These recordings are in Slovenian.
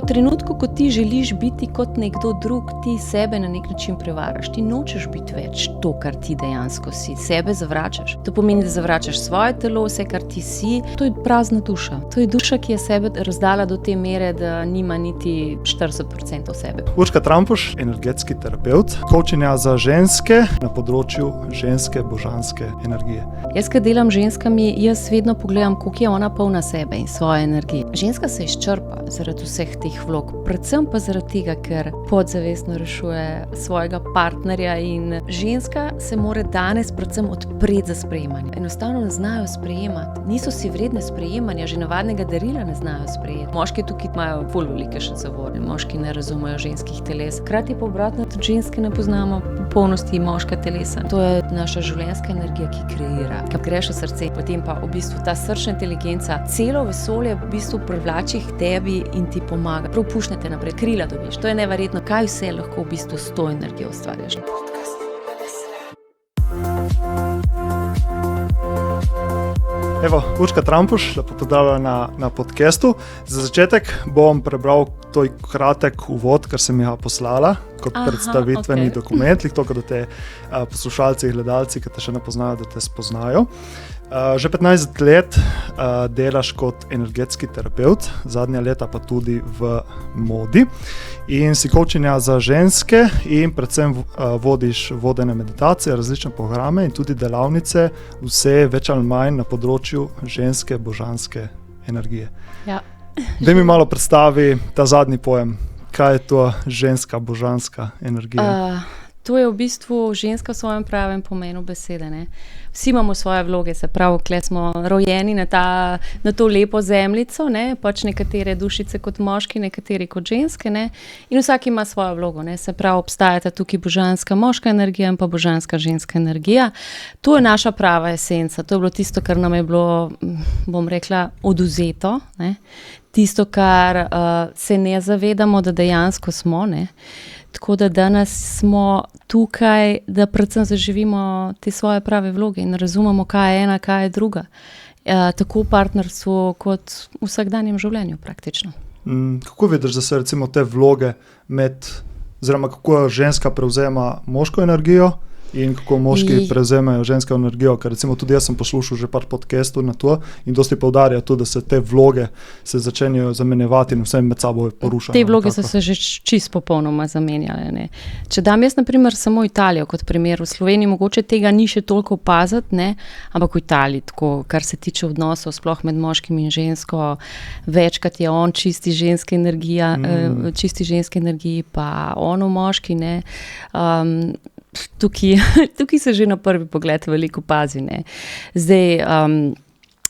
V trenutku, ko ti želiš biti kot nekdo drug, ti sebe na nek način prevaraš. Ti nočeš biti več to, kar ti dejansko si. Sebe zavračaš. To pomeni, da zavračaš svoje telo, vse, kar ti si. To je prazna duša. To je duša, ki je sebe razdala do te mere, da nima niti 40% sebe. Urška Trampuš, energetski terapevt, coachinja za ženske na področju ženske božanske energije. Jaz, ko delam z ženskami, jaz vedno pogledam, koliko je ona polna sebe in svoje energije. Ženska se izčrpa zaradi vseh teh vlog, predvsem pa zaradi tega, ker podzavestno rešuje svojega partnerja in ženska se mora danes predvsem odpreti za sprejemanje. Enostavno ne znajo sprejemati, niso si vredne sprejemanja, že navadnega darila ne znajo sprejeti. Moški tukaj imajo ful velike še zavore, moški ne razumejo ženskih teles. Hkrati pa obratno, tudi ženske ne poznamo popolnosti moška telesa. To je naša življenjska energija, ki kreira, ki greš v srce, potem pa v bistvu ta srčna inteligenca celo vesolje v bistvu privlači k tebi in ti pomaga. Prav pušnete naprej, krila dobiš. To je neverjetno, kaj vse lahko v bistvu s to energijo ustvarjaš. Evo, Urška Trampuš, lepo pozdravljena na podcastu. Za začetek bom prebral toj kratek uvod, kar sem ga poslala kot predstavitveni dokument, to, da te poslušalci in gledalci, ki te še ne poznajo, da te spoznajo. Že 15 let delaš kot energetski terapevt, zadnja leta pa tudi v modi in si coachinja za ženske in predvsem vodiš vodene meditacije, različne programe in tudi delavnice, vse več ali manj na področju ženske božanske energije. Ja. Daj mi malo predstavi ta zadnji pojem, kaj je to ženska božanska energija? To je v bistvu ženska v svojem pravem pomenu besede. Ne? Vsi imamo svoje vloge, se pravi, kle smo rojeni na to lepo zemljico, ne? Pač nekatere dušice kot moški, nekateri kot ženske, ne? In vsak ima svojo vlogo. Ne? Se pravi, obstajata tukaj božanska moška energija in pa božanska ženska energija. To je naša prava esenca, to je bilo tisto, kar nam je bilo, bom rekla, oduzeto, ne? Tisto, kar se ne zavedamo, da dejansko smo, ne? Tako da danes smo tukaj, da predvsem zaživimo te svoje prave vloge in razumemo, kaj je ena, kaj je druga. Tako v partnerstvu kot v vsakdanjem življenju praktično. Kako vidiš, da se recimo te vloge oziroma kako ženska prevzema moško energijo in kako moški prevzemajo žensko energijo, ker recimo tudi jaz sem poslušal že par podcastov na to in dosti poudarja tudi, da se te vloge se začenjajo zamenjevati in vse med sabo porušajo. Te vloge so se že čisto popolnoma zamenjale. Ne. Če dam jaz na primer samo Italijo kot primer, v Sloveniji mogoče tega ni še toliko opaziti, ne, ampak v Italiji, tako, kar se tiče odnosov, sploh med moškim in žensko, večkrat je on čisti ženske energiji, pa on v moški, ne. Tukaj se že na prvi pogled veliko pazi. Ne. Zdaj,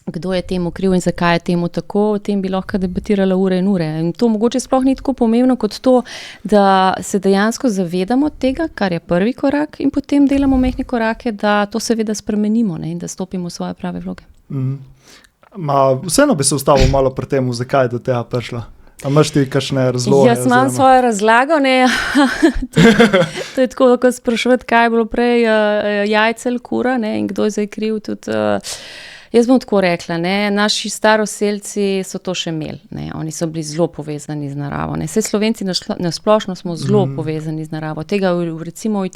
kdo je temu kriv in zakaj je temu tako, o tem bi lahko debatirala ure in ure. In to mogoče sploh ni tako pomembno kot to, da se dejansko zavedamo tega, kar je prvi korak in potem delamo majhne korake, da to seveda spremenimo, ne, in da stopimo v svoje prave vloge. Vseeno bi se ustavil malo pri tem, zakaj je do tega prišla. A imaš ti kakšne razloge? Jaz imam svojo razlago, ne. To je tako, ko sprašovati, kaj je bilo prej, jajce ali kura, ne, in kdo je zdaj kriv tudi. Jaz bom tako rekla, ne, naši staroselci so to še imeli, ne, oni so bili zelo povezani z naravo, ne, vse Slovenci na splošno smo zelo povezani z naravo, tega recimo v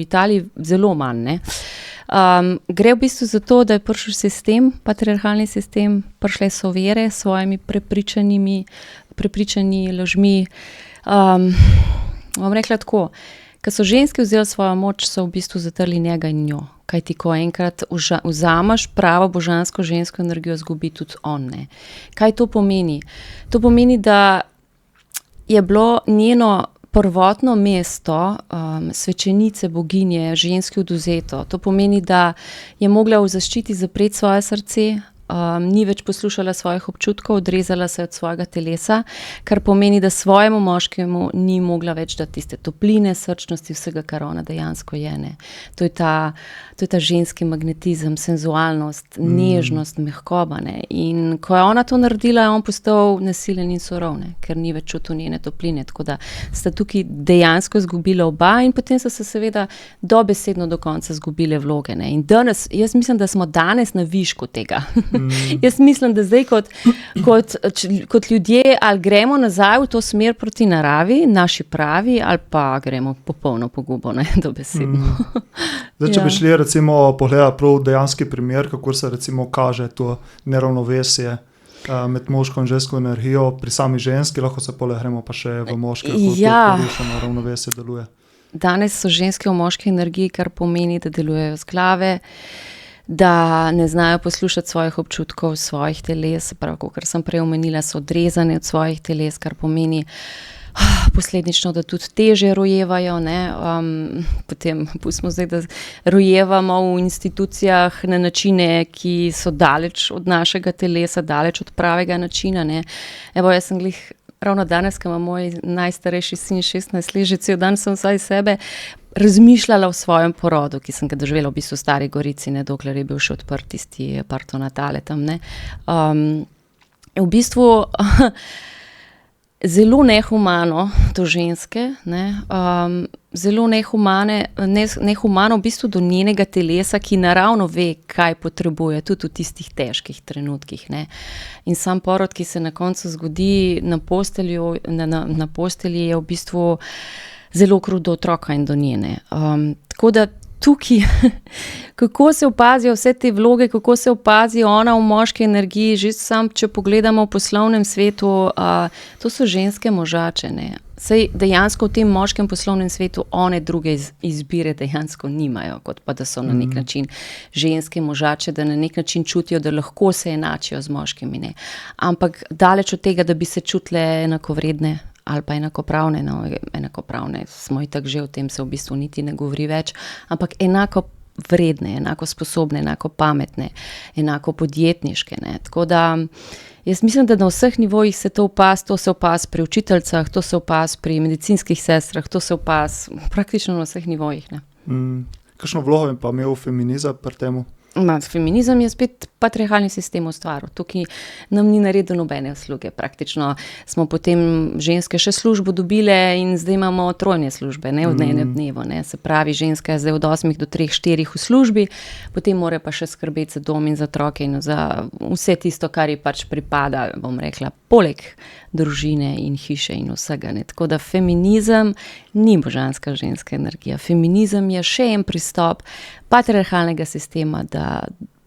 Italiji zelo manj, ne. Gre v bistvu za to, da je prišel sistem, patriarhalni sistem, prišle so vere s svojimi prepričanji, lažmi. Bom rekla tako, ko so ženske vzeli svojo moč, so v bistvu zatrli njega in njo. Kajti, ko enkrat vzameš pravo božansko žensko energijo, zgubi tudi on, ne. Kaj to pomeni? To pomeni, da je bilo njeno prvotno mesto svečenice, boginje, ženski oduzeto. To pomeni, da je mogla v zaščiti zapreti svoje srce, ni več poslušala svojih občutkov, odrezala se od svojega telesa, kar pomeni, da svojemu moškemu ni mogla več dati tiste topline, srčnosti, vsega, kar ona dejansko je. Ne. To je ta ženski magnetizem, senzualnost, nežnost, mehkoba. Ne. In ko je ona to naredila, je on postal nasilen in surov, ne, ker ni več čutil njene topline. Tako da sta tukaj dejansko izgubila oba in potem so se seveda dobesedno do konca izgubile vloge. Ne. In danes, jaz mislim, da smo danes na višku tega. Jaz mislim, da zdaj kot ljudje ali gremo nazaj v to smer proti naravi, naši pravi, ali pa gremo popolno pogubo, ne, dobesedno. Zdaj, če bi šli recimo pogledati prav dejanski primer, kako se recimo kaže to neravnovesje med moško in žensko energijo pri sami ženski, lahko se gremo pa še v moški, kako to porušeno ravnovesje deluje. Danes so ženske v moški energiji, kar pomeni, da delujejo z glave, da ne znajo poslušati svojih občutkov, svojih teles, prav, kot sem prej omenila, so odrezane od svojih teles, kar pomeni posledično, da tudi težje rojevajo, ne, potem pustimo zdaj, da rojevamo v institucijah na načine, ki so daleč od našega telesa, daleč od pravega načina, ne. Evo, jaz sem ravno danes, ko ima moj najstarejši sin 16 let, že cel dan sem vsaj sebe razmišljala o svojem porodu, ki sem ga doživela v bistvu v Stari Gorici, ne, dokler je bil še odprt tisti parto natale tam, ne. V bistvu zelo nehumano do ženske, ne, zelo nehumano v bistvu do njenega telesa, ki naravno ve, kaj potrebuje, tudi v tistih težkih trenutkih, ne. In sam porod, ki se na koncu zgodi na postelji, je v bistvu zelo krut do otroka in do njene. Tako da tukaj, kako se opazijo vse te vloge, kako se opazi ona v moški energiji, že sam, če pogledamo v poslovnem svetu, to so ženske možače, ne. Saj dejansko v tem moškem poslovnem svetu one druge izbire dejansko nimajo, kot pa da so na nek način ženske možače, da na nek način čutijo, da lahko se enačijo z moškimi, ne. Ampak daleč od tega, da bi se čutile enakovredne ali pa enakopravne, no, enakopravne smo itak že, o tem se v bistvu niti ne govori več, ampak enako vredne, enako sposobne, enako pametne, enako podjetniške, ne. Tako da jaz mislim, da na vseh nivojih se to se opazi pri učiteljicah, to se opazi pri medicinskih sestrah, to se opazi praktično na vseh nivojih, ne. Kakšno vlogo je pa imel feminizem pri temu? Feminizem je spet patriarhalni sistem ustvaril. Tukaj nam ni naredil nobene usluge. Praktično smo potem ženske še službo dobile in zdaj imamo trojne službe, ne, v enem dnevu, ne. Se pravi, ženska je zdaj od 8 do 3-4 v službi, potem mora pa še skrbeti za dom in za otroke in za vse tisto, kar ji pač pripada, bom rekla, poleg družine in hiše in vsega, ne. Tako da feminizem ni božanska ženska energija. Feminizem je še en pristop patriarhalnega sistema, da,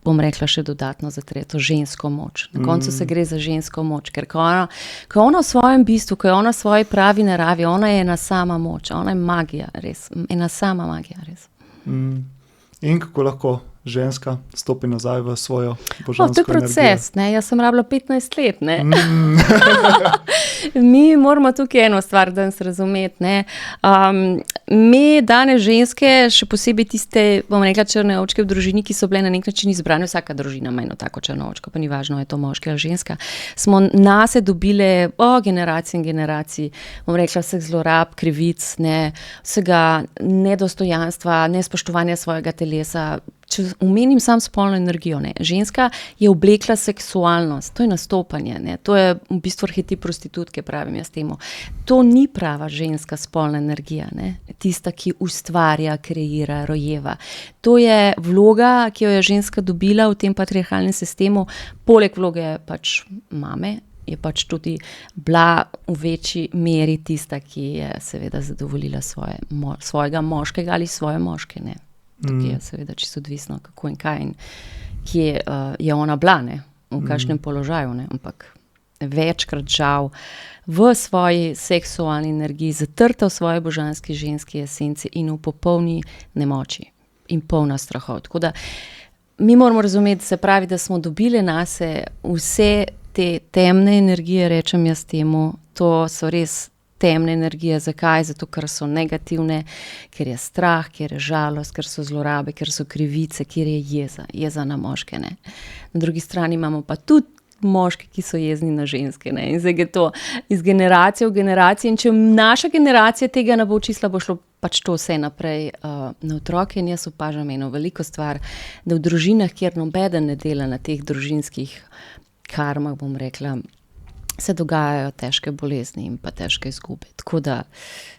bom rekla, še dodatno zatre to žensko moč. Na koncu se gre za žensko moč, ker ko ona v svojem bistvu, ko je ona v svoji pravi naravi, ona je ena sama moč, ona je magija, res, ena sama magija, res. In kako lahko ženska stopi nazaj v svojo božansko energijo? To je proces, ne, jaz sem rabila 15 let, ne. Mi moramo tukaj eno stvar danes razumeti, ne. Mi danes ženske, še posebej tiste, bom rekla, črne ovčke v družini, ki so bile na nek način izbrane, vsaka družina ima eno tako črno ovčko, pa ni važno, je to moški ali ženska, smo nase dobile generacije in generacij, bom rekla, vseh zlorab, krivic, ne, vsega nedostojanstva, nespoštovanja svojega telesa. Če omenim sam spolno energijo, ne. Ženska je oblekla seksualnost, to je nastopanje, ne. To je v bistvu arhetip prostitutke, pravim jaz temu. To ni prava ženska spolna energija, ne. Tista, ki ustvarja, kreira, rojeva. To je vloga, ki jo je ženska dobila v tem patriarhalnem sistemu, poleg vloge pač mame, je pač tudi bila v večji meri tista, ki je seveda zadovoljila svojega moškega ali svoje moške, ne. Tukaj je seveda čisto odvisno, kako in kaj in kje je ona bila, ne, v kakšnem položaju, ne, ampak večkrat žal v svoji seksualni energiji, zatrta v svoji božanski ženski esenci in v popolni nemoči in polna strahov. Tako da mi moramo razumeti, se pravi, da smo dobile nase vse te temne energije, rečem jaz temu, to so res temne energije. Zakaj? Zato, ker so negativne, ker je strah, ker je žalost, ker so zlorabe, ker so krivice, ker je jeza na moške, ne. Na drugi strani imamo pa tudi moški, ki so jezni na ženske, ne. In zdaj je to iz generacije v generacijo in če naša generacija tega ne bo čistila, bo šlo pač to vse naprej na otroke in jaz opažam eno veliko stvar, da v družinah, kjer nobeden ne dela na teh družinskih karmah, bom rekla, se dogajajo težke bolezni in pa težke izgube. Tako da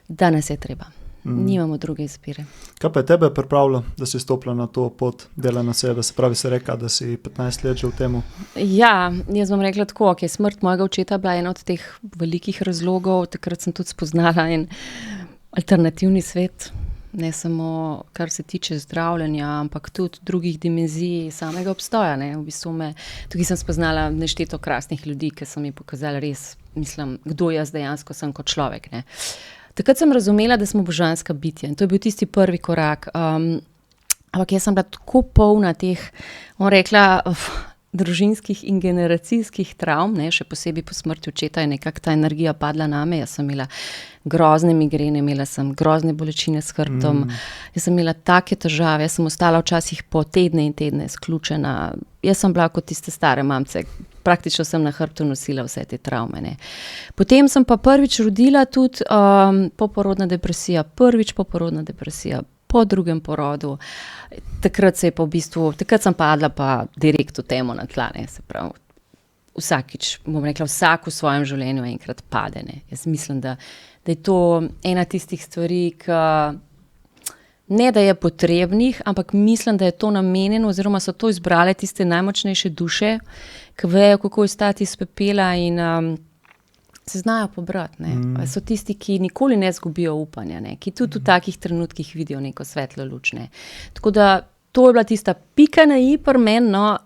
danes je treba. Nimamo druge izbire. Kaj pa je tebe pripravilo, da si stopila na to pot dela na sebe? Se pravi, si rekla, da si 15 let že v temu? Ja, jaz bom rekla tako, okay, smrt mojega očeta bila ena od teh velikih razlogov, takrat sem tudi spoznala en alternativni svet, ne samo kar se tiče zdravljenja, ampak tudi drugih dimenzij samega obstoja. Ne. V bistvu tukaj sem spoznala nešteto krasnih ljudi, ki so mi pokazali res, mislim, kdo jaz dejansko sem kot človek. Ne. Takrat sem razumela, da smo božanska bitja in to je bil tisti prvi korak. Ampak jaz sem bila tako polna teh, bom rekla, družinskih in generacijskih travm, ne, še posebej po smrti očeta je nekako ta energija padla name. Jaz sem imela grozne migrene, imela sem grozne bolečine s hrbtom, jaz sem imela take težave, jaz sem ostala včasih po tedne in tedne izključena. Jaz sem bila kot tiste stare mamce, praktično sem na hrbtu nosila vse te travme. Ne. Potem sem pa prvič rodila tudi poporodna depresija, po drugem porodu. Takrat se je pa v bistvu, takrat sem padla pa direkt v temo na tla, ne, se pravi. Vsakič, bom rekla, vsak v svojem življenju enkrat pade, ne. Jaz mislim, da je to ena tistih stvari, ki ne da je potrebnih, ampak mislim, da je to namenjeno oziroma so to izbrale tiste najmočnejše duše, ki vejo, kako izstati iz pepela in se znajo pobrati. Ne. So tisti, ki nikoli ne izgubijo upanja, ne. Ki tudi v takih trenutkih vidijo neko svetlo luč. Ne. Tako da to je bila tista pika na i pri meni, no.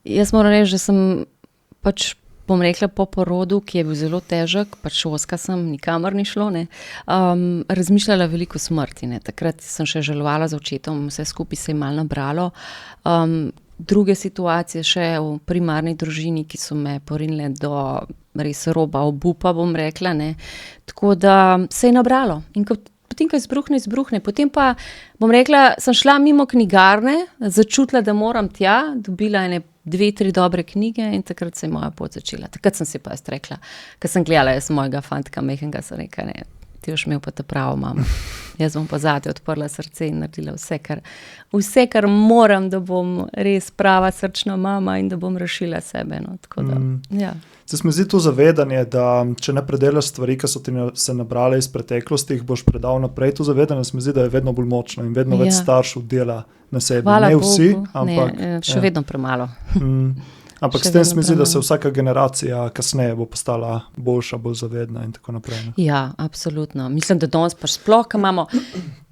Jaz moram reči, da sem pač, bom rekla, po porodu, ki je bil zelo težek, pač oska sem, nikamor ni šlo, ne, razmišljala veliko o smrti. Ne. Takrat sem še žalovala za očetom, vse skupaj se je malo nabralo. Druge situacije še v primarni družini, ki so me porinile do res roba obupa, bom rekla, ne. Tako da se je nabralo. In potem, ko izbruhne. Potem pa, bom rekla, sem šla mimo knjigarne, začutila, da moram tja, dobila ene 2-3 dobre knjige in takrat se je moja pot začela. Takrat sem si pa jaz rekla, ko sem gledala jaz mojega fantka majhnega, sem rekla, ne, ti boš imel pa ta pravo mamo. Jaz bom pa zate odprla srce in naredila vse, kar moram, da bom res prava srčna mama in da bom rešila sebe. No. Tako da, ja. Se mi zdi to zavedanje, da če ne predelaš stvari, ki so ti se nabrale iz preteklosti, jih boš predal naprej. To zavedanje se mi zdi, da je vedno bolj močno in vedno več staršev dela na sebi. Hvala ne Bogu. Vsi, ampak še vedno premalo. Ampak s tem se mi zdi, da se vsaka generacija kasneje bo postala boljša, bolj zavedna in tako naprej. Ne? Ja, absolutno. Mislim, da danes pa sploh, ko imamo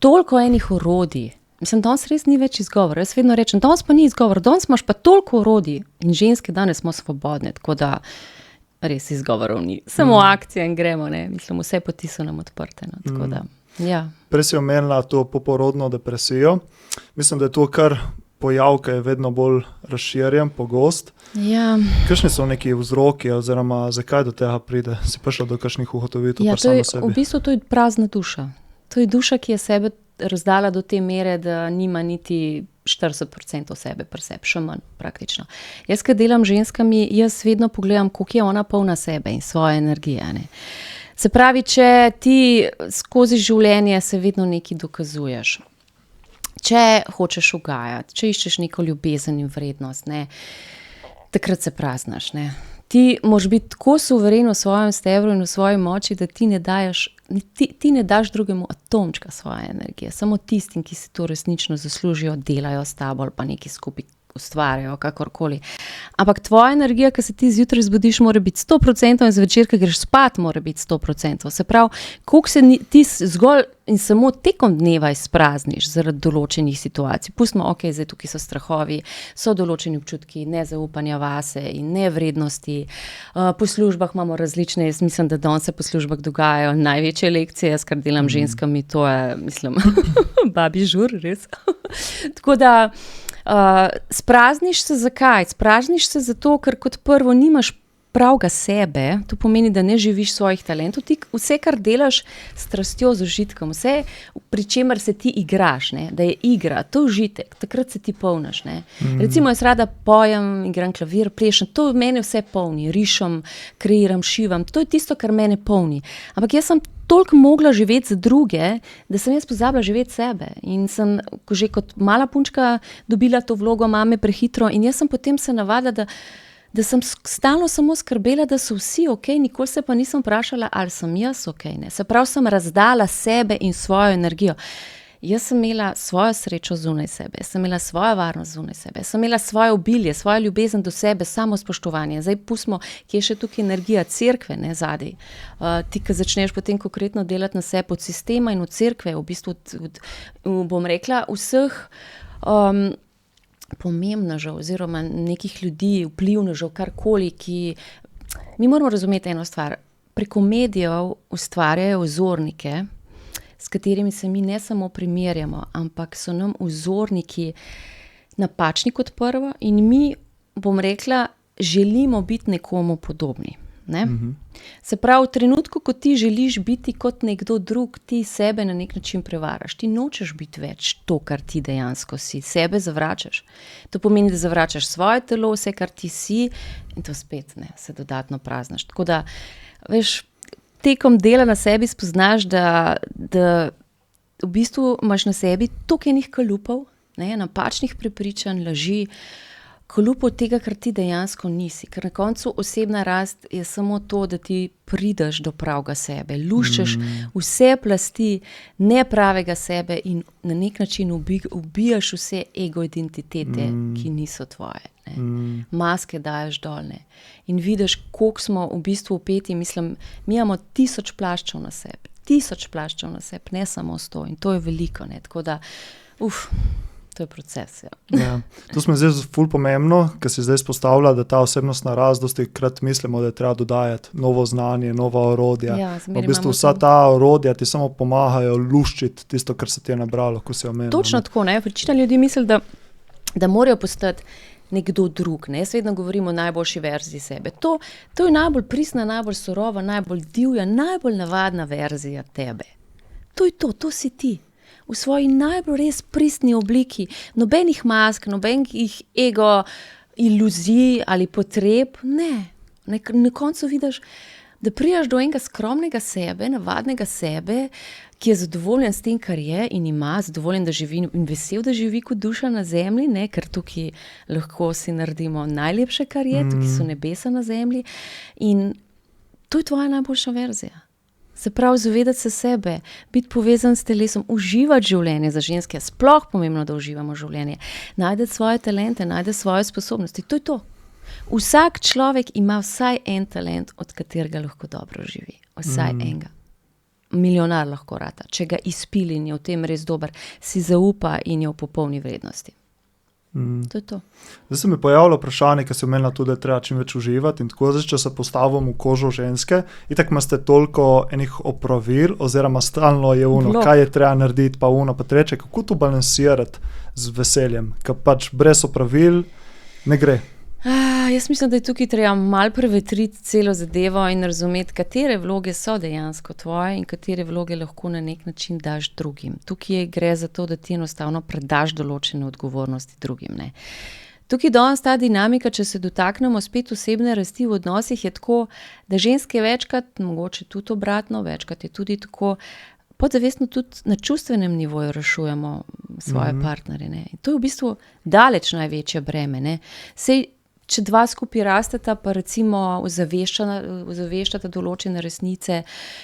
toliko enih orodij, mislim, danes res ni več izgovor. Jaz vedno rečem, danes pa ni izgovor, danes imaš pa toliko orodij in ženske danes smo svobodne, tako da res izgovorov ni. Samo akcija in gremo, ne. Mislim, vse poti so nam odprte, no. Tako da, ja. Prej si omenila to poporodno depresijo. Mislim, da je to kar pojav, ki je vedno bolj razširjen, pogost. Ja. Kakšni so neki vzroki oziroma zakaj do tega pride? Si prišla do kakšnih ugotovitev pri samo sebi? V bistvu to je prazna duša. To je duša, ki je sebe razdala do te mere, da nima niti 40% sebe pri sebi, še manj praktično. Jaz, ko delam ženskami, jaz vedno pogledam, koliko je ona polna sebe in svoje energije. Ne. Se pravi, če ti skozi življenje se vedno nekaj dokazuješ, če hočeš ugajati, če iščeš neko ljubezen in vrednost, ne, takrat se praznaš. Ne. Ti moraš biti tako suveren v svojem stebru in v svoji moči, da ti ne daš drugemu atomčka svoje energije. Samo tistim, ki si to resnično zaslužijo, delajo s tabo ali pa nekaj skupaj ustvarjajo, kakorkoli. Ampak tvoja energija, ki se ti zjutraj zbudiš, mora biti 100% in zvečer, ko greš spat, mora biti 100%. Se pravi, koliko se ti zgolj in samo tekom dneva izprazniš zaradi določenih situacij. Pustimo, ok, zdaj tukaj so strahovi, so določeni občutki nezaupanja vase in nevrednosti. Po službah imamo različne, jaz mislim, da danes se po službah dogajajo največje lekcije, jaz kar delam ženskami, to je, mislim, babi žur, res. Tako da, sprazniš se zakaj? Sprazniš se zato, ker kot prvo nimaš pravega sebe, to pomeni, da ne živiš svojih talentov, ti vse, kar delaš s strastjo, z užitkom, vse, pri čemer se ti igraš, ne? Da je igra, to je užitek, takrat se ti polniš. Recimo, jaz rada pojem, igram klavir, plešem, to mene vse polni, rišem, kreiram, šivam, to je tisto, kar mene polni. Ampak jaz sem toliko mogla živeti za druge, da sem jaz pozabila živeti sebe. In sem že kot mala punčka dobila to vlogo mame prehitro in jaz sem potem se navadila, da sem stalno samo skrbela, da so vsi ok, nikoli se pa nisem vprašala, ali sem jaz ok, ne. Se pravi, sem razdala sebe in svojo energijo. Jaz sem imela svojo srečo zunaj sebe, sem imela svojo varnost zunaj sebe, sem imela svoje obilje, svojo ljubezen do sebe, samospoštovanje. Zdaj pustimo, kje je še tukaj energija cerkve, ne, zadaj. Ti, ki začneš potem konkretno delati na sebi od sistema in od cerkve, v bistvu bom rekla, vseh pomembnežev oziroma nekih ljudi, vplivnežev, karkoli, ki... Mi moramo razumeti eno stvar. Preko medijev ustvarjajo vzornike, s katerimi se mi ne samo primerjamo, ampak so nam vzorniki napačni kot prvo in mi, bom rekla, želimo biti nekomu podobni. Ne? Se pravi, v trenutku, ko ti želiš biti kot nekdo drug, ti sebe na nek način prevaraš. Ti nočeš biti več to, kar ti dejansko si. Sebe zavračaš. To pomeni, da zavračaš svoje telo, vse, kar ti si, in to spet ne, se dodatno praznaš. Tako da, veš, tekom dela na sebi spoznaš, da v bistvu imaš na sebi toliko enih kalupov, ne, napačnih prepričanj, laži, kalupov tega, kar ti dejansko nisi. Ker na koncu osebna rast je samo to, da ti prideš do pravega sebe, luščeš vse plasti nepravega sebe in na nek način ubijaš vse ego identitete, ki niso tvoje. Maske daješ dol, ne. In vidiš, koliko smo v bistvu vpeti, mislim, mi imamo 1000 plaščev na sebi, 1000 plaščev na sebi, ne samo 100, in to je veliko, ne, tako da, to je proces, ja. Ja. To smo zdaj ful pomembno, ker si zdaj izpostavlja, da ta osebnostna rast, dosti krat mislimo, da je treba dodajati novo znanje, nova orodja. Ja, v bistvu vsa ta orodja ti samo pomagajo luščiti tisto, kar se ti je nabralo, ko si omenila. Točno tako, ne, večina ljudi misli, da morajo postati nekdo drug, ne, jaz vedno govorim o najboljši verziji sebe. To je najbolj pristna, najbolj surova, najbolj divja, najbolj navadna verzija tebe. To je to si ti. V svoji najbolj res pristni obliki, nobenih mask, nobenih ego, iluzij ali potreb, ne. Na koncu vidiš, da prijaš do enega skromnega sebe, navadnega sebe, ki je zadovoljen s tem, kar je in ima, zadovoljen, da živi in vesel, da živi kot duša na zemlji, ne, ker tukaj lahko si naredimo najlepše, kar je, tukaj so nebesa na zemlji in to je tvoja najboljša verzija. Se pravi, zavedati se sebe, biti povezan s telesom, uživati življenje za ženske, je sploh pomembno, da uživamo življenje, najdeti svoje talente, najdeti svoje sposobnosti, to je to. Vsak človek ima vsaj en talent, od katerega lahko dobro živi. Vsaj enega. Milijonar lahko rata, če ga izpili in je v tem res dober, si zaupa in je v popolni vrednosti. To je to. Zdaj se mi pojavilo vprašanje, ki se omenila tudi, da je treba čim več uživati in tako, zdaj, če se postavim v kožo ženske, itak imate toliko enih opravil, oziroma stalno je kaj je treba narediti, pa pa treče, kako to balansirati z veseljem, ker pač brez opravil ne gre. Jaz mislim, da je tukaj treba malo prevetriti celo zadevo in razumeti, katere vloge so dejansko tvoje in katere vloge lahko na nek način daš drugim. Tukaj gre za to, da ti enostavno predaš določene odgovornosti drugim, ne. Tukaj danes ta dinamika, če se dotaknemo spet osebne rasti v odnosih, je tako, da ženske večkrat, mogoče tudi obratno, večkrat je tudi tako, podzavestno tudi na čustvenem nivoju rešujemo svoje partnerje, ne. In to je v bistvu daleč največje breme, ne. Sej, če dva skupaj rasteta, pa recimo ozaveščata določene resnice,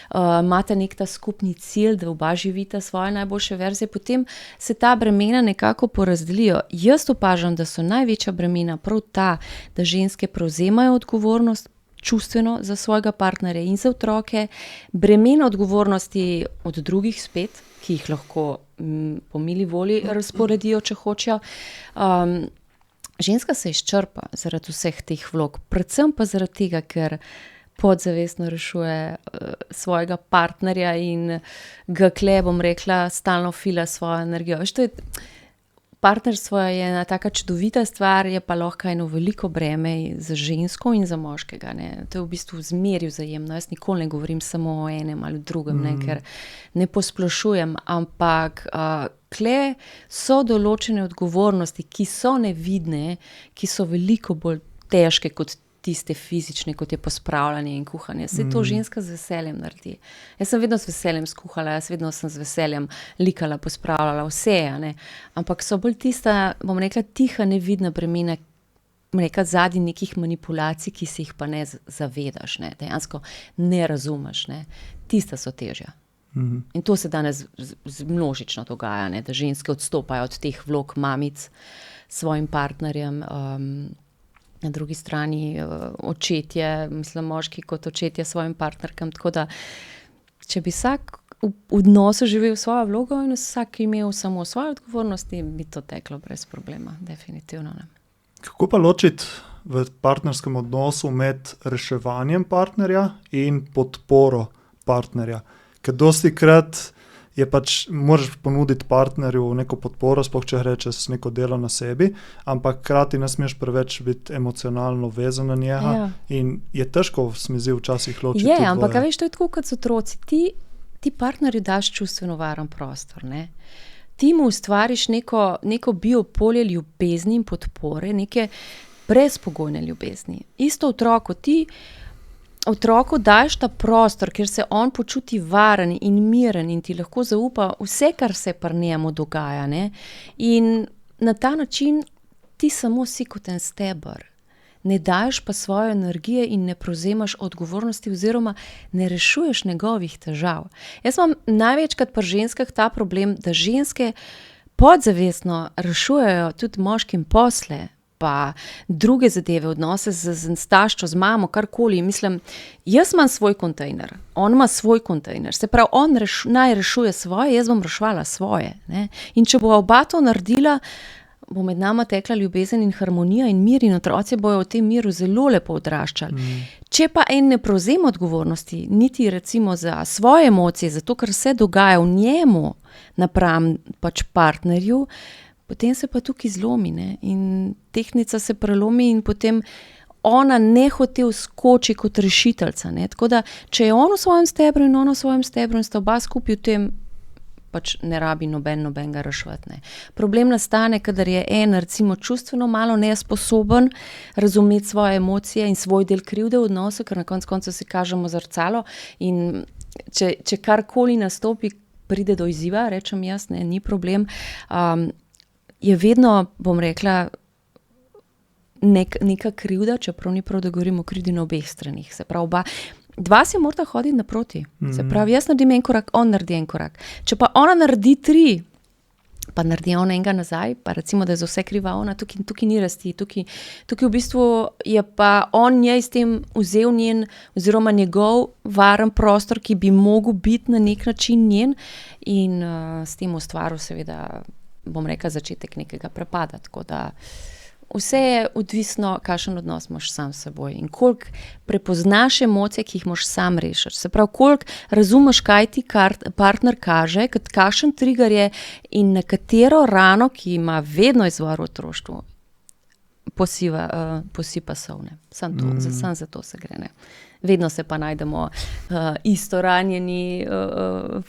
imata nek ta skupni cilj, da oba živita svoje najboljše verzije, potem se ta bremena nekako porazdelijo. Jaz opažam, da so največja bremena prav ta, da ženske prevzemajo odgovornost čustveno za svojega partnerja in za otroke, bremena odgovornosti od drugih spet, ki jih lahko po mili volji razporedijo, če hočejo. Ženska se izčrpa zaradi vseh teh vlog, predvsem pa zaradi tega, ker podzavestno rešuje svojega partnerja in ga bom rekla, stalno fila svojo energijo. Veš, to je, partnerstvo je ena taka čudovita stvar, je pa lahko eno veliko breme za žensko in za moškega, ne. To je v bistvu zmeri vzajemno. Jaz nikoli ne govorim samo o enem ali drugem, ne, ker ne posplošujem, ampak kle so določene odgovornosti, ki so nevidne, ki so veliko bolj težke kot tiste fizične, kot je pospravljanje in kuhanje. Saj to ženska z veseljem naredi. Jaz sem vedno z veseljem skuhala, jaz vedno sem z veseljem likala, pospravljala, vse, ne. Ampak so bolj tista, bom rekla, tiha, nevidna bremena, zadnji nekih manipulacij, ki si jih pa ne zavedaš, ne, dejansko ne razumeš, ne, tista so težja. In to se danes množično dogaja, ne, da ženske odstopajo od teh vlog mamic svojim partnerjem, na drugi strani očetje, mislim, moški kot očetje svojim partnerkam, tako da, če bi vsak v odnosu živel svojo vlogo in vsak imel samo svoje odgovornosti, bi to teklo brez problema, definitivno ne. Kako pa ločiti v partnerskem odnosu med reševanjem partnerja in podporo partnerja? Ker dostikrat je pač, moraš ponuditi partnerju neko podporo, sploh če rečeš neko delo na sebi, ampak hkrati ne smeš preveč biti emocionalno vezan na njega in je težko, se mi zdi, včasih ločiti. Je, ampak veš, to je tako kot s otroci. Ti partnerju daš čustveno varen prostor, ne? Ti mu ustvariš neko biopolje ljubezni in podpore, neke brezpogojne ljubezni. Isto otroku daš ta prostor, kjer se on počuti varen in miren in ti lahko zaupa vse, kar se pri njemu dogaja, ne? In na ta način ti samo si kot en steber. Ne daješ pa svoje energije in ne prevzemaš odgovornosti oziroma ne rešuješ njegovih težav. Jaz imam največkrat pri ženskah ta problem, da ženske podzavestno rešujejo tudi moškim posle, pa druge zadeve, odnose z taščo, z mamo, karkoli. Mislim, jaz imam svoj kontejner, on ima svoj kontejner. Se pravi, on naj rešuje svoje, jaz bom reševala svoje, ne? In če bo oba to naredila, bo med nama tekla ljubezen in harmonija in mir in otroci bojo v tem miru zelo lepo odraščali. Če pa en ne prevzema odgovornosti, niti recimo za svoje emocije, zato ker se dogaja v njemu napram pač partnerju, potem se pa tukaj zlomi, ne? In tehtnica se prelomi in potem ona nehote vskoči kot rešiteljca, ne? Tako da, če je on v svojem stebru in ona v svojem stebru in sta oba skupaj v tem, pač ne rabi nobenega reševati, ne. Problem nastane, kadar je en recimo čustveno malo nesposoben razumeti svoje emocije in svoj del krivde v odnosu, ker na koncu si kažemo zrcalo in če karkoli nastopi, pride do izziva, rečem jaz, ne, ni problem, je vedno, bom rekla, neka krivda, čeprav ni prav, da govorimo o krivdi na obeh stranih, se pravi dva si morata hoditi naproti. Se pravi, jaz naredim en korak, on naredi en korak. Če pa ona naredi 3, pa naredi ona enega nazaj, pa recimo, da je za vse kriva ona, tukaj ni rasti, tukaj v bistvu je pa on njej s tem vzel njen, oziroma njegov varen prostor, ki bi mogel biti na nek način njen in s tem ustvaril seveda, bom rekla, začetek nekega prepada, tako da vse je odvisno, kakšen odnos imaš sam s seboj in koliko prepoznaš emocije, ki jih moraš sam rešiti. Se pravi, koliko razumeš, kaj ti partner kaže, kakšen trigger je in na katero rano, ki ima vedno izvor v otroštvu, posipa sovne. Sam za to se gre, ne. Vedno se pa najdemo isto ranjeni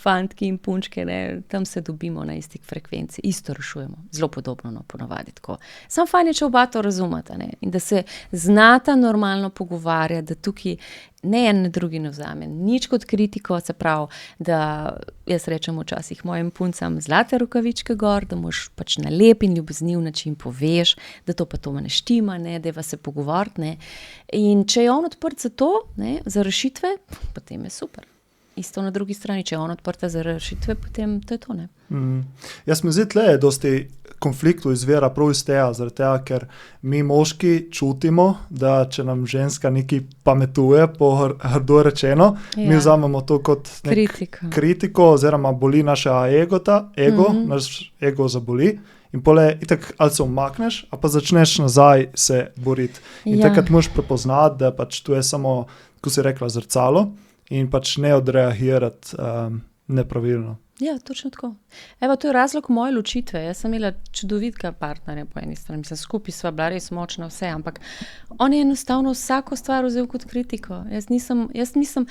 fantki in punčke, ne, tam se dobimo na istih frekvenciji, isto rešujemo, zelo podobno, no, ponavadi tako. Samo fajn je, če oba to razumeta, ne, in da se znata normalno pogovarjati, da tukaj ne en ne drugi ne vzame nič kot kritiko, se pravi, da jaz rečem včasih mojim puncam zlate rokavičke gor, da moš pač na lep in ljubezniv način poveš, da to pa to me ne štima, ne, dajva se pogovoriti, ne. In če je on odprt za to, ne, za rešitve, potem je super. Isto na drugi strani, če je on odprta za rešitve, potem to je to, ne. Jaz mi zdi, tle je dosti konfliktov izvira prav iz tega, zaradi tega, ker mi moški čutimo, da če nam ženska nekaj pametuje, po hrdo rečeno, mi vzamemo to kot kritiko, oziroma boli naša ego, naš ego zaboli. In pole itak ali se umakneš, a pa začneš nazaj se boriti. In takrat moraš prepoznati, da pač tu je samo, ko si rekla, zrcalo in pač ne odreagirati nepravilno. Ja, točno tako. Evo, to je razlog moje ločitve. Jaz sem imela čudovitega partnerja po eni strani. Mislim, skupaj sva bila res močna vse, ampak on je enostavno vsako stvar vzel kot kritiko. Jaz mislim,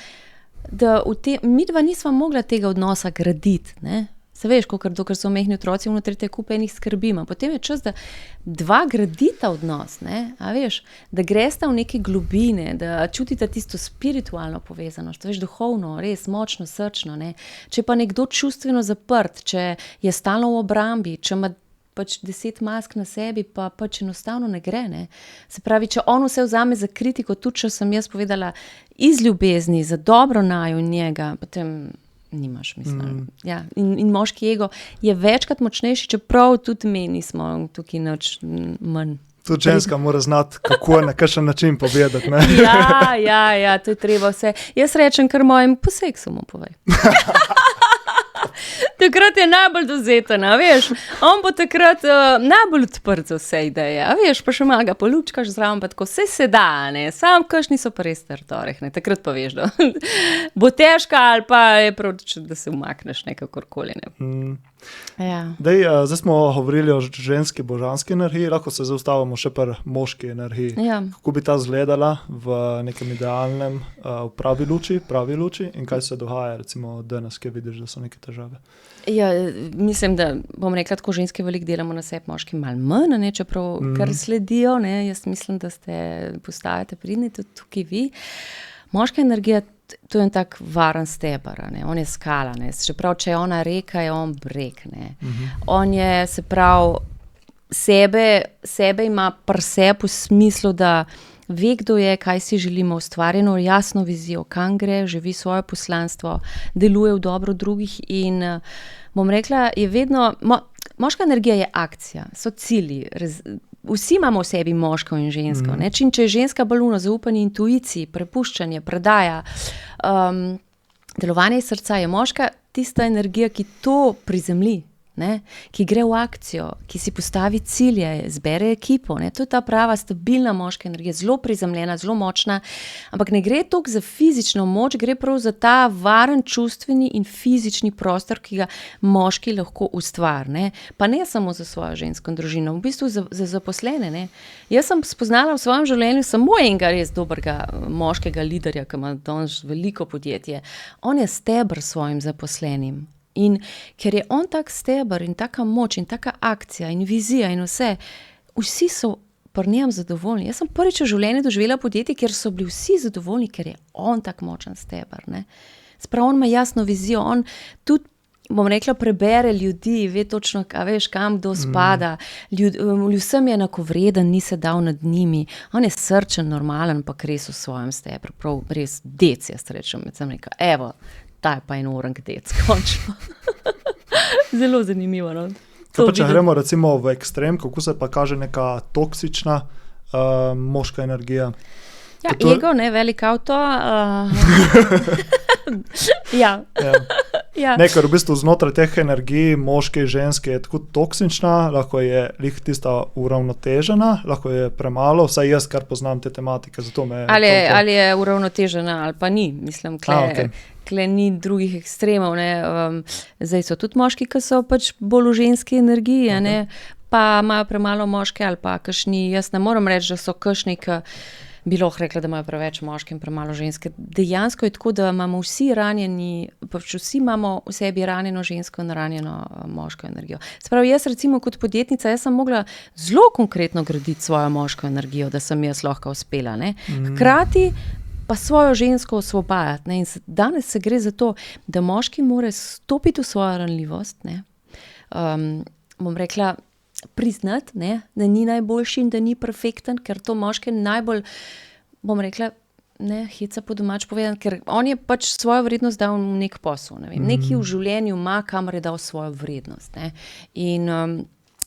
da midva nisva mogla tega odnosa graditi, ne. Se veš, dokler so mehni otroci, vnotri te kupe enih skrbima. Potem je čas, da dva gradita odnos, ne, a veš, da gresta v neke globine, da čutita tisto spiritualno povezanost, veš, duhovno, res močno, srčno, ne. Če pa nekdo čustveno zaprt, če je stalno v obrambi, če ima pač 10 mask na sebi, pa pač enostavno ne gre, ne. Se pravi, če on vse vzame za kritiko, tudi če sem jaz povedala iz ljubezni, za dobro naju njega, potem nimaš, mislim. Ja, in moški ego je večkrat močnejši, čeprav tudi mi nismo tukaj nič manj. Tudi ženska mora znati, kako na kakšen način povedati, ne? Ja, to je treba vse. Jaz rečem kar mojim, po seksu mu povej. Takrat je najbolj dovzeten, a veš, on bo takrat najbolj odprt za vse ideje, a veš, pa še malo ga polučkaš zraven, pa tako vse se da, ne, sam kakšni so pa res trtoreh, ne, takrat pa veš, da bo težka ali pa je prav, da se umakneš nekakorkoli, ne. Ja. Zdaj smo govorili o ženski božanski energiji, lahko se zaustavimo še pri moški energiji. Ja. Kako bi ta izgledala v nekem idealnem, v pravi luči in kaj se dogaja, recimo danes, kje vidiš, da so neke težave? Ja, mislim, da bom rekla, tako ženske veliko delamo na sebi, moški malo manj, ne, čeprav kar sledijo, ne, jaz mislim, da postajate pridni tudi tukaj vi. Moška energija, to je en tak varen steber, ne, on je skala, ne, čeprav če je ona reka, je on breg, ne. On je, se pravi, sebe ima pri sebi v smislu, da ve, kdo je, kaj si želimo, ustvarjeno jasno vizijo, kam gre, živi svoje poslanstvo, deluje v dobro drugih in bom rekla, je vedno, moška energija je akcija, so cilji, vsi imamo v sebi moško in žensko, ne, če je ženska bolj zaupanje intuiciji, prepuščanje, predaja, delovanje srca, je moška tista energija, ki to prizemlji, ne, ki gre v akcijo, ki si postavi cilje, zbere ekipo, ne, to je ta prava stabilna moška energija, zelo prizemljena, zelo močna, ampak ne gre toliko za fizično moč, gre prav za ta varen čustveni in fizični prostor, ki ga moški lahko ustvari, ne, pa ne samo za svojo žensko družino, v bistvu za zaposlene, ne. Jaz sem spoznala v svojem življenju samo enega res dobrega moškega liderja, ki ima danes veliko podjetje, on je steber svojim zaposlenim. In ker je on tak steber in taka moč in taka akcija in vizija in vsi so pri njem zadovoljni. Jaz sem prvič v življenju doživela podjetje, kjer so bili vsi zadovoljni, ker je on tak močen steber, ne. Sprav, on ima jasno vizijo, on tudi, bom rekla, prebere ljudi, ve točno, veš, kam kdo spada, vsem je enakovreden, ni se dal nad njimi, on je srčen, normalen, pa res v svojem stebru, prav res dec, jaz rečem, sem rekla, evo, ta je pa en orang dec, končno. Zelo zanimivo, no. Pa če gremo recimo v ekstrem, kako se pa kaže neka toksična moška energija? Ja, ego, ne, velik avto. Ja. Ne, ker v bistvu znotraj teh energij moške in ženske je tako toksična, lahko je lih tista uravnotežena, lahko je premalo, vsaj jaz, kar poznam te tematike, zato me... Ali je uravnotežena, ali pa ni, mislim, kle ni drugih ekstremov, ne, zdaj so tudi moški, ki so pač bolj v ženski energiji, ne, pa imajo premalo moške, ali pa kakšni, jaz ne moram reči, da so kakšni, ki bi lahko rekla, da imajo preveč moške in premalo ženske. Dejansko je tako, da imamo vsi ranjeni, pač vsi imamo v sebi ranjeno žensko in ranjeno moško energijo. Se pravi, jaz recimo kot podjetnica, jaz sem mogla zelo konkretno graditi svojo moško energijo, da sem jaz lahko uspela, ne. Hkrati pa svojo žensko osvobajati, ne. In danes se gre za to, da moški mora stopiti v svojo ranljivost, ne. Bom rekla, priznati, ne, da ni najboljši in da ni perfekten, ker to moške najbolj, bom rekla, ne, heca po domač povedan, ker on je pač svojo vrednost dal v nek posel, ne vem, neki v življenju ima, kamor je dal svojo vrednost, ne. In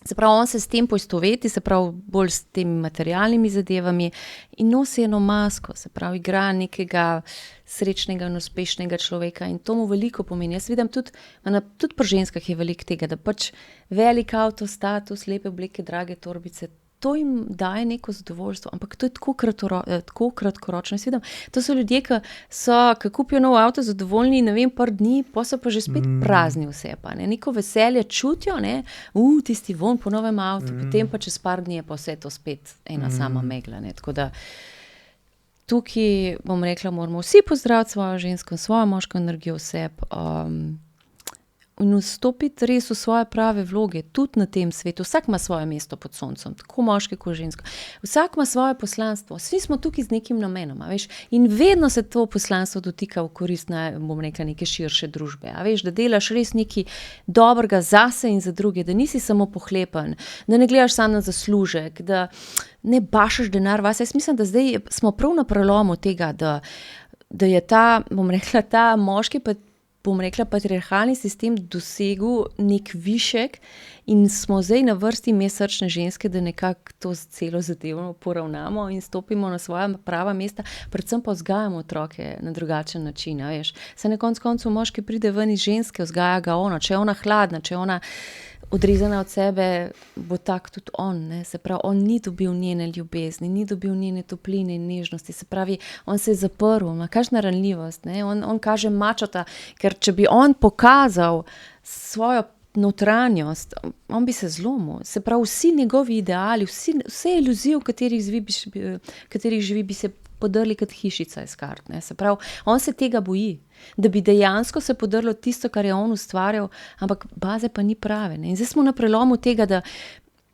se pravi, on se s tem poistoveti, se pravi, bolj s temi materialnimi zadevami in nosi eno masko, se pravi, igra nekega srečnega in uspešnega človeka in to mu veliko pomeni. Jaz vidim tudi pri ženskah je veliko tega, da pač velik avto, status, lepe obleke, drage torbice, to jim daje neko zadovoljstvo, ampak to je tako kratkoročno. Jaz vidim, to so ljudje, ki kupijo nov avto, zadovoljni, ne vem, par dni, pa so pa že spet prazni vse, pa ne, neko veselje čutijo, ne, tisti von po novem avtu, potem pa čez par dni je pa vse to spet ena sama megla, ne, tako da tukaj, bom rekla, moramo vsi pozdraviti svojo žensko, svojo moško energijo v sebi, in vstopiti res v svoje prave vloge, tudi na tem svetu. Vsak ima svoje mesto pod soncem, tako moški kot žensko. Vsak ima svoje poslanstvo. Vsi smo tukaj z nekim namenom, a veš, in vedno se to poslanstvo dotika v korist, bom rekla, neke širše družbe. A veš, da delaš res nekaj dobrega zase in za druge, da nisi samo pohlepen, da ne gledaš samo na zaslužek, da ne bašaš denar vase. Jaz mislim, da zdaj smo prav na prelomu tega, da je ta, bom rekla, ta moški patriarhalni sistem dosegel nek višek in smo zdaj na vrsti srčne ženske, da nekako to celo zadevo poravnamo in stopimo na svoja prava mesta, predvsem pa vzgajamo otroke na drugačen način, veš. Se na koncu moški pride ven iz ženske, vzgaja ga ona, če je ona hladna, če je ona odrezana od sebe, bo tak tudi on, ne? Se pravi, on ni dobil njene ljubezni, ni dobil njene topline in nežnosti, se pravi, on se je zaprl, ima kakšna ranljivost, ne? On kaže mačota, ker če bi on pokazal svojo notranjost, on bi se zlomil, se pravi, vsi njegovi ideali, vse iluzije, v katerih živi, bi se podrli kot hišica iz kart, ne? Se pravi, on se tega boji, da bi dejansko se podrlo tisto, kar je on ustvarjal, ampak baze pa ni prave, ne? In zdaj smo na prelomu tega, da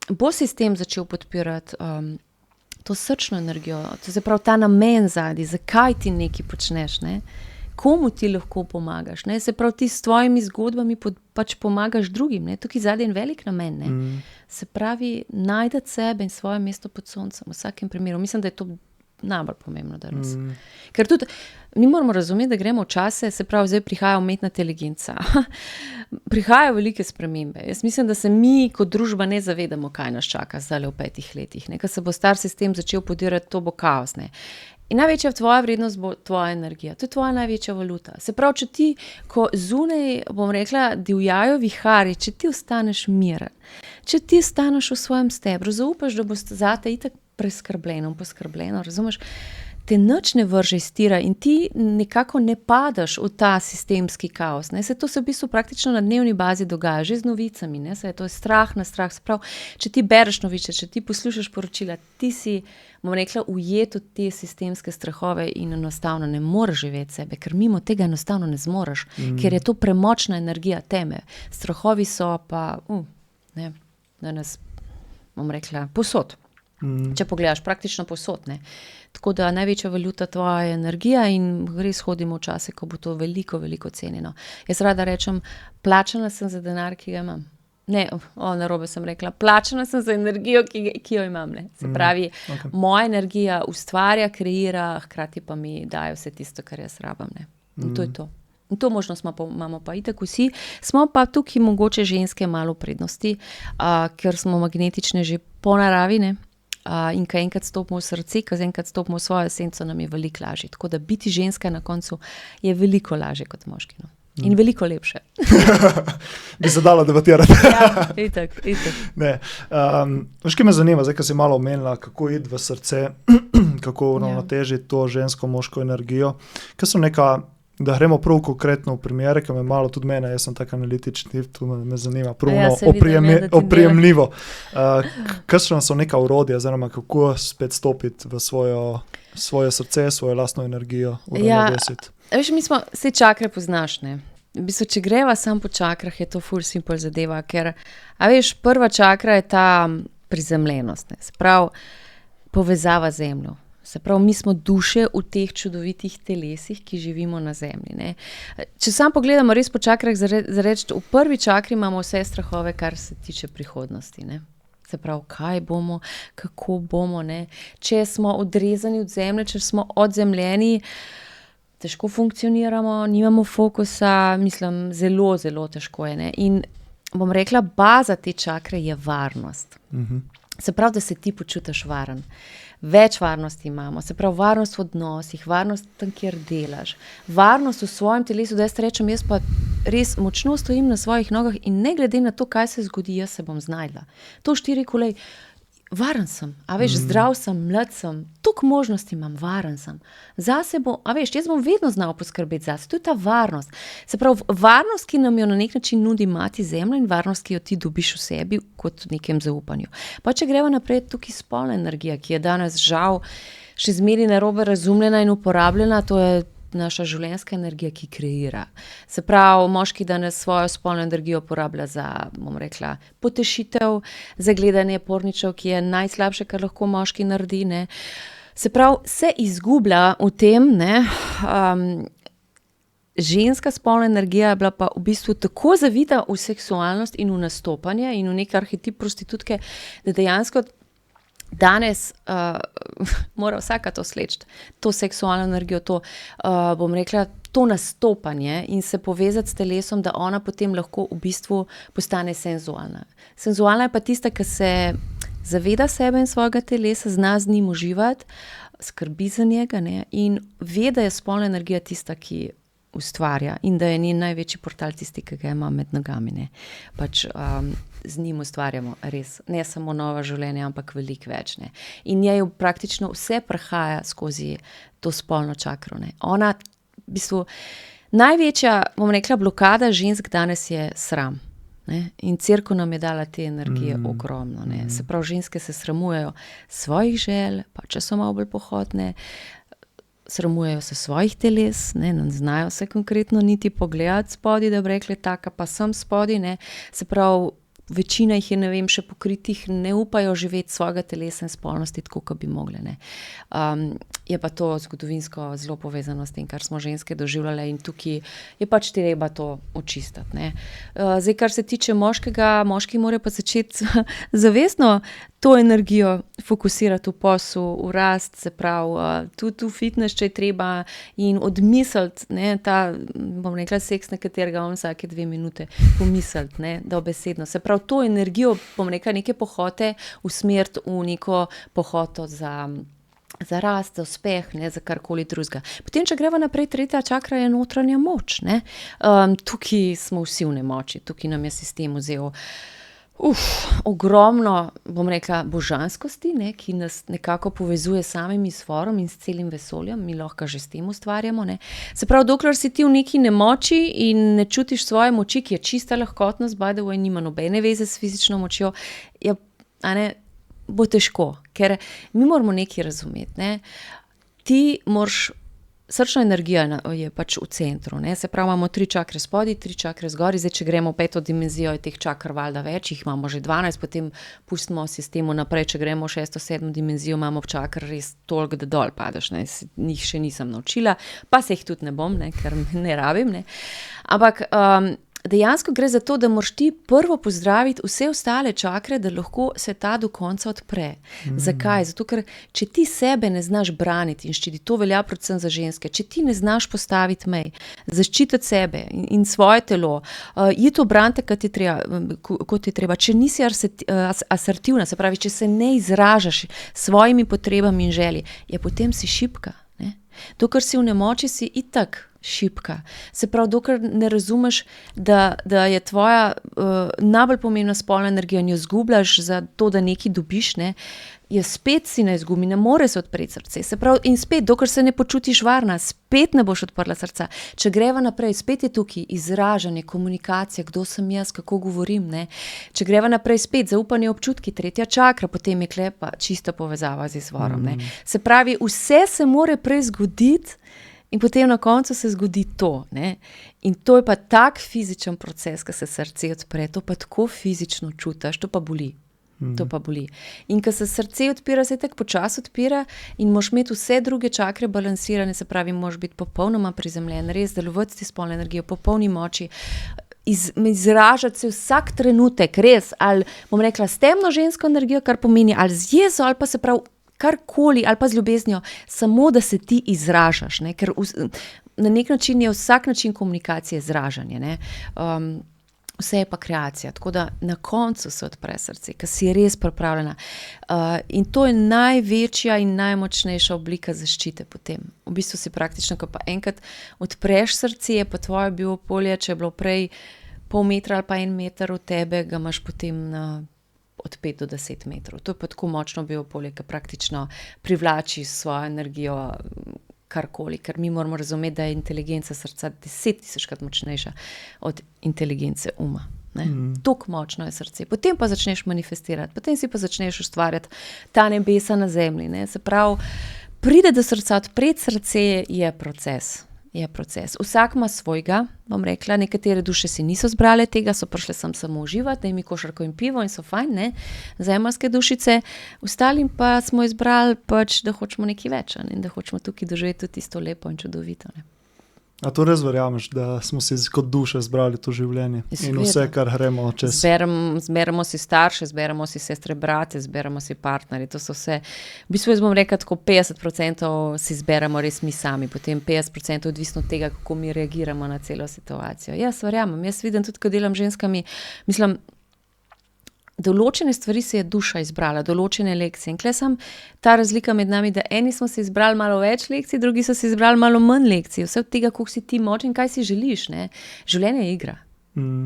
bo sistem začel podpirati to srčno energijo, to se pravi ta namen zadaj, zakaj ti nekaj počneš, ne? Komu ti lahko pomagaš, ne? Se pravi, ti s tvojimi zgodbami pač pomagaš drugim, ne? Tukaj zadaj en velik namen, ne? Se pravi, najdati sebe in svoje mesto pod soncem, v vsakem primeru. Mislim, da je to najbolj pomembno danes. Ker tudi mi moramo razumeti, da gremo v čase, se pravi, zdaj prihaja umetna inteligenca. Prihajajo velike spremembe. Jaz mislim, da se mi kot družba ne zavedamo, kaj nas čaka zdaj v 5 letih. Ko se bo star sistem začel podirati, to bo kaos, ne. In največja tvoja vrednost bo tvoja energija. To je tvoja največja valuta. Se pravi, če ti, ko zunaj, bom rekla, divjajo vihari, če ti ostaneš miren, če ti ostaneš v svojem stebru, zaupaš, da boš zate itak preskrbljeno, razumeš, te nič ne vrže iz tira in ti nekako ne padaš v ta sistemski kaos, ne, se to se v bistvu praktično na dnevni bazi dogaja, že z novicami, ne, se to je strah na strah, sprav, če ti bereš novice, če ti poslušaš poročila, ti si, bom rekla, ujet v te sistemske strahove in enostavno ne moreš živeti sebe, ker mimo tega enostavno ne zmoreš, ker je to premočna energija teme, strahovi so pa, ne, danes, bom rekla, posod. Če pogledaš praktično posod, ne. Tako da največja valuta tvoja je energija in res hodimo v čase, ko bo to veliko, veliko cenjeno. Jaz rada rečem, plačana sem za denar, ki ga imam. Ne, narobe sem rekla, plačana sem za energijo, ki jo imam, ne. Se pravi, moja energija ustvarja, kreira, hkrati pa mi daje vse tisto, kar jaz rabam, ne. In to je to. In to možnost imamo pa itak vsi. Smo pa tukaj mogoče ženske malo v prednosti, ker smo magnetične že po naravi, ne. In ko enkrat stopimo v srce, ko enkrat stopimo v svojo esenco, nam je veliko lažje. Tako da biti ženska na koncu je veliko lažje kot moški. No. In veliko lepše. Bi se dalo debatirati. Ja, itak. Ne. Veš, kaj me zanima, zdaj, ko si malo omenila, kako iti v srce, kako uravnotežiti to žensko-moško energijo. Kaj so neka, da gremo prav konkretno v primere, ki me malo tudi mene, jaz sem tak analitični, tu me zanima, oprijemljivo. Kaj so neka orodja, oziroma kako spet stopiti v svoje srce, svojo lastno energijo, uravnovesiti? Veš, mi smo, vse čakre poznaš, ne. V bistvu, če greva sam po čakrah, je to ful simple zadeva, ker, a veš, prva čakra je ta prizemljenost, ne. Se pravi, povezava z zemljo. Se pravi, mi smo duše v teh čudovitih telesih, ki živimo na zemlji, ne. Če sam pogledamo res po čakrah, zareči, v prvi čakri imamo vse strahove, kar se tiče prihodnosti, ne. Se pravi, kaj bomo, kako bomo, ne. Če smo odrezani od zemlje, če smo odzemljeni, težko funkcioniramo, nimamo fokusa, mislim, zelo, zelo težko je, ne. In bom rekla, baza te čakre je varnost. Se pravi, da se ti počutiš varen. Več varnosti imamo, se pravi, varnost v odnosih, varnost tam, kjer delaš, varnost v svojem telesu, da jaz rečem, jaz pa res močno stojim na svojih nogah in ne glede na to, kaj se zgodi, jaz se bom znajdla. To 4 kolej, varen sem, a veš, zdrav sem, mlad sem, toliko možnosti imam, varen sem. Zase bo, a veš, jaz bom vedno znal poskrbeti zase, to je ta varnost. Se pravi, varnost, ki nam jo na nek način nudi mati zemlja in varnost, ki jo ti dobiš v sebi kot v nekem zaupanju. Pa če greva naprej, tukaj spolna energija, ki je danes žal še zmeraj narobe razumljena in uporabljena, to je naša življenjska energija, ki kreira. Se pravi, moški danes svojo spolno energijo uporablja za, bom rekla, potešitev, za gledanje porničev, ki je najslabše, kar lahko moški naredi, ne. Se pravi, se izgublja v tem, ne, ženska spolna energija je bila pa v bistvu tako zavita v seksualnost in v nastopanje in v nek arhetip prostitutke, da dejansko danes mora vsaka to sleči, to seksualno energijo, to, bom rekla, to nastopanje in se povezati s telesom, da ona potem lahko v bistvu postane senzualna. Senzualna je pa tista, ki se zaveda sebe in svojega telesa, zna z njim uživati, skrbi za njega, ne, in ve, da je spolna energija tista, ki ustvarja in da je njen največji portal tisti, ki ga ima med nogami, ne. Pač z njim ustvarjamo res, ne samo nova življenja, ampak veliko več, ne. In njej praktično vse prehaja skozi to spolno čakro, ne. Ona, v bistvu, največja, bom rekla, blokada žensk danes je sram, ne. In Cerkev nam je dala te energije ogromno, ne. Se pravi, ženske se sramujejo svojih želj, pa če so malo bolj pohotne, sramujejo se svojih teles, ne znajo se konkretno niti pogledati spodaj, da bi rekli, taka pa sem spodaj, ne. Se pravi, večina jih je, ne vem, še pokritih, ne upajo živeti svojega telesa in spolnosti tako, kot bi mogle, ne. Je pa to zgodovinsko zelo povezano s tem, kar smo ženske doživljale in tukaj je pač treba to očistiti, ne. Zdaj, kar se tiče moškega, moški mora pa začeti zavestno to energijo fokusirati v posel, v rast, se pravi, tudi v fitness, če je treba, in odmisliti, ne, ta, bom rekla, seks, na katerega on vsake 2 minute pomisliti, ne, dobesedno. Se pravi, to energijo, bom rekla, neke pohote usmeriti v neko pohoto za rast, za uspeh, ne, za karkoli drugega. Potem, če greva naprej, 3. čakra je notranja moč, ne. Tukaj smo vsi v nemoči, tukaj nam je sistem vzel ogromno, bom rekla, božanskosti, ne, ki nas nekako povezuje s samim izvorom in s celim vesoljem, mi lahko že s tem ustvarjamo, ne. Se pravi, dokler si ti v neki nemoči in ne čutiš svoje moči, ki je čista lahkotnost, by the way, nima nobene veze s fizično močjo, je, a ne, bo težko, ker mi moramo nekaj razumeti, ne. Ti moraš, srčna energija je pač v centru, ne, se pravi, imamo 3 čakre spodaj, 3 čakre zgoraj, zdaj, če gremo v 5. dimenzijo, je teh čakr valjda več, jih imamo že 12, potem pustimo sistemu naprej, če gremo v 6., 7. dimenzijo, imamo čakr res toliko, da dol padeš, ne, njih še nisem naučila, pa se jih tudi ne bom, ne, ker ne rabim, ne, ampak dejansko gre za to, da moraš ti prvo pozdraviti vse ostale čakre, da lahko se ta do konca odpre. Zakaj? Zato, ker če ti sebe ne znaš braniti in ščititi, to velja predvsem za ženske, če ti ne znaš postaviti mej, zaščititi sebe in svoje telo, iti obraniti, kot je treba, če nisi asertivna, se pravi, če se ne izražaš svojimi potrebami in želji, je potem si šibka, ne. Dokler si v nemoči, si itak šibka. Se pravi, dokler ne razumeš, da je tvoja najbolj pomembna spolna energija in jo izgubljaš za to, da nekaj dobiš, ne, je spet si na izgubi, ne more se odpreti srce. Se pravi, in spet, dokler se ne počutiš varna, spet ne boš odprla srca. Če greva naprej, spet je tukaj izražanje, komunikacija, kdo sem jaz, kako govorim, ne. Če greva naprej, spet zaupanje, občutki, 3. čakra, potem je klepa čista povezava z izvorom, ne. Se pravi, vse se more prej zgoditi in potem na koncu se zgodi to, ne. In to je pa tak fizičen proces, ko se srce odpre, to pa tako fizično čutiš, to pa boli. To pa boli. In ko se srce odpira, se tako počasi odpira in moraš imeti vse druge čakre balansirane, se pravi, moraš biti popolnoma prizemljen, res delovati ti spolno energijo, popolni moči, izražati se vsak trenutek, res, ali bom rekla s temno žensko energijo, kar pomeni, ali z jezo, ali pa se pravi, karkoli, ali pa z ljubeznijo, samo da se ti izražaš, ne, ker na nek način je vsak način komunikacije izražanje, ne. Vse je pa kreacija, tako da na koncu se odpre srce, ker si res pripravljena. In to je največja in najmočnejša oblika zaščite potem. V bistvu si praktično, ko pa enkrat odpreš srce, je pa tvoje biopolje, če je bilo prej pol metra ali pa 1 meter od tebe, ga imaš potem od 5 do 10 metrov. To je pa tako močno biopolje, ki praktično privlači svojo energijo karkoli, ker mi moramo razumeti, da je inteligenca srca 10.000-krat močnejša od inteligence uma. Toliko močno je srce. Potem pa začneš manifestirati, potem si pa začneš ustvarjati ta nebesa na zemlji, ne. Se pravi, pride do srca, odpreti srce je proces. je proces. Vsak ima svojega, bom rekla, nekatere duše si niso zbrale tega, so prišle sem samo uživati, da jim košarko in pivo in so fajn, ne, zemeljske dušice, ostalim pa smo izbrali pač, da hočemo nekaj več, ne, in da hočemo tukaj doživeti tudi tisto lepo in čudovito, ne. A to res verjameš, da smo si kot duše zbrali to življenje in vse, kar gremo čez? Zberemo si starše, zberemo si sestre, brate, zberemo si partnerje, to so vse, v bistvu jaz bom rekla, tako 50% si zberemo res mi sami, potem 50% odvisno od tega, kako mi reagiramo na celo situacijo. Jaz verjamem, jaz vidim tudi, ko delam ženskami, mislim, določene stvari si je duša izbrala, določene lekcije. In tukaj sem ta razlika med nami, da eni smo si izbrali malo več lekcij, drugi so si izbrali malo manj lekcij. Vse od tega, koliko si ti močen, kaj si želiš, ne. Življenje je igra.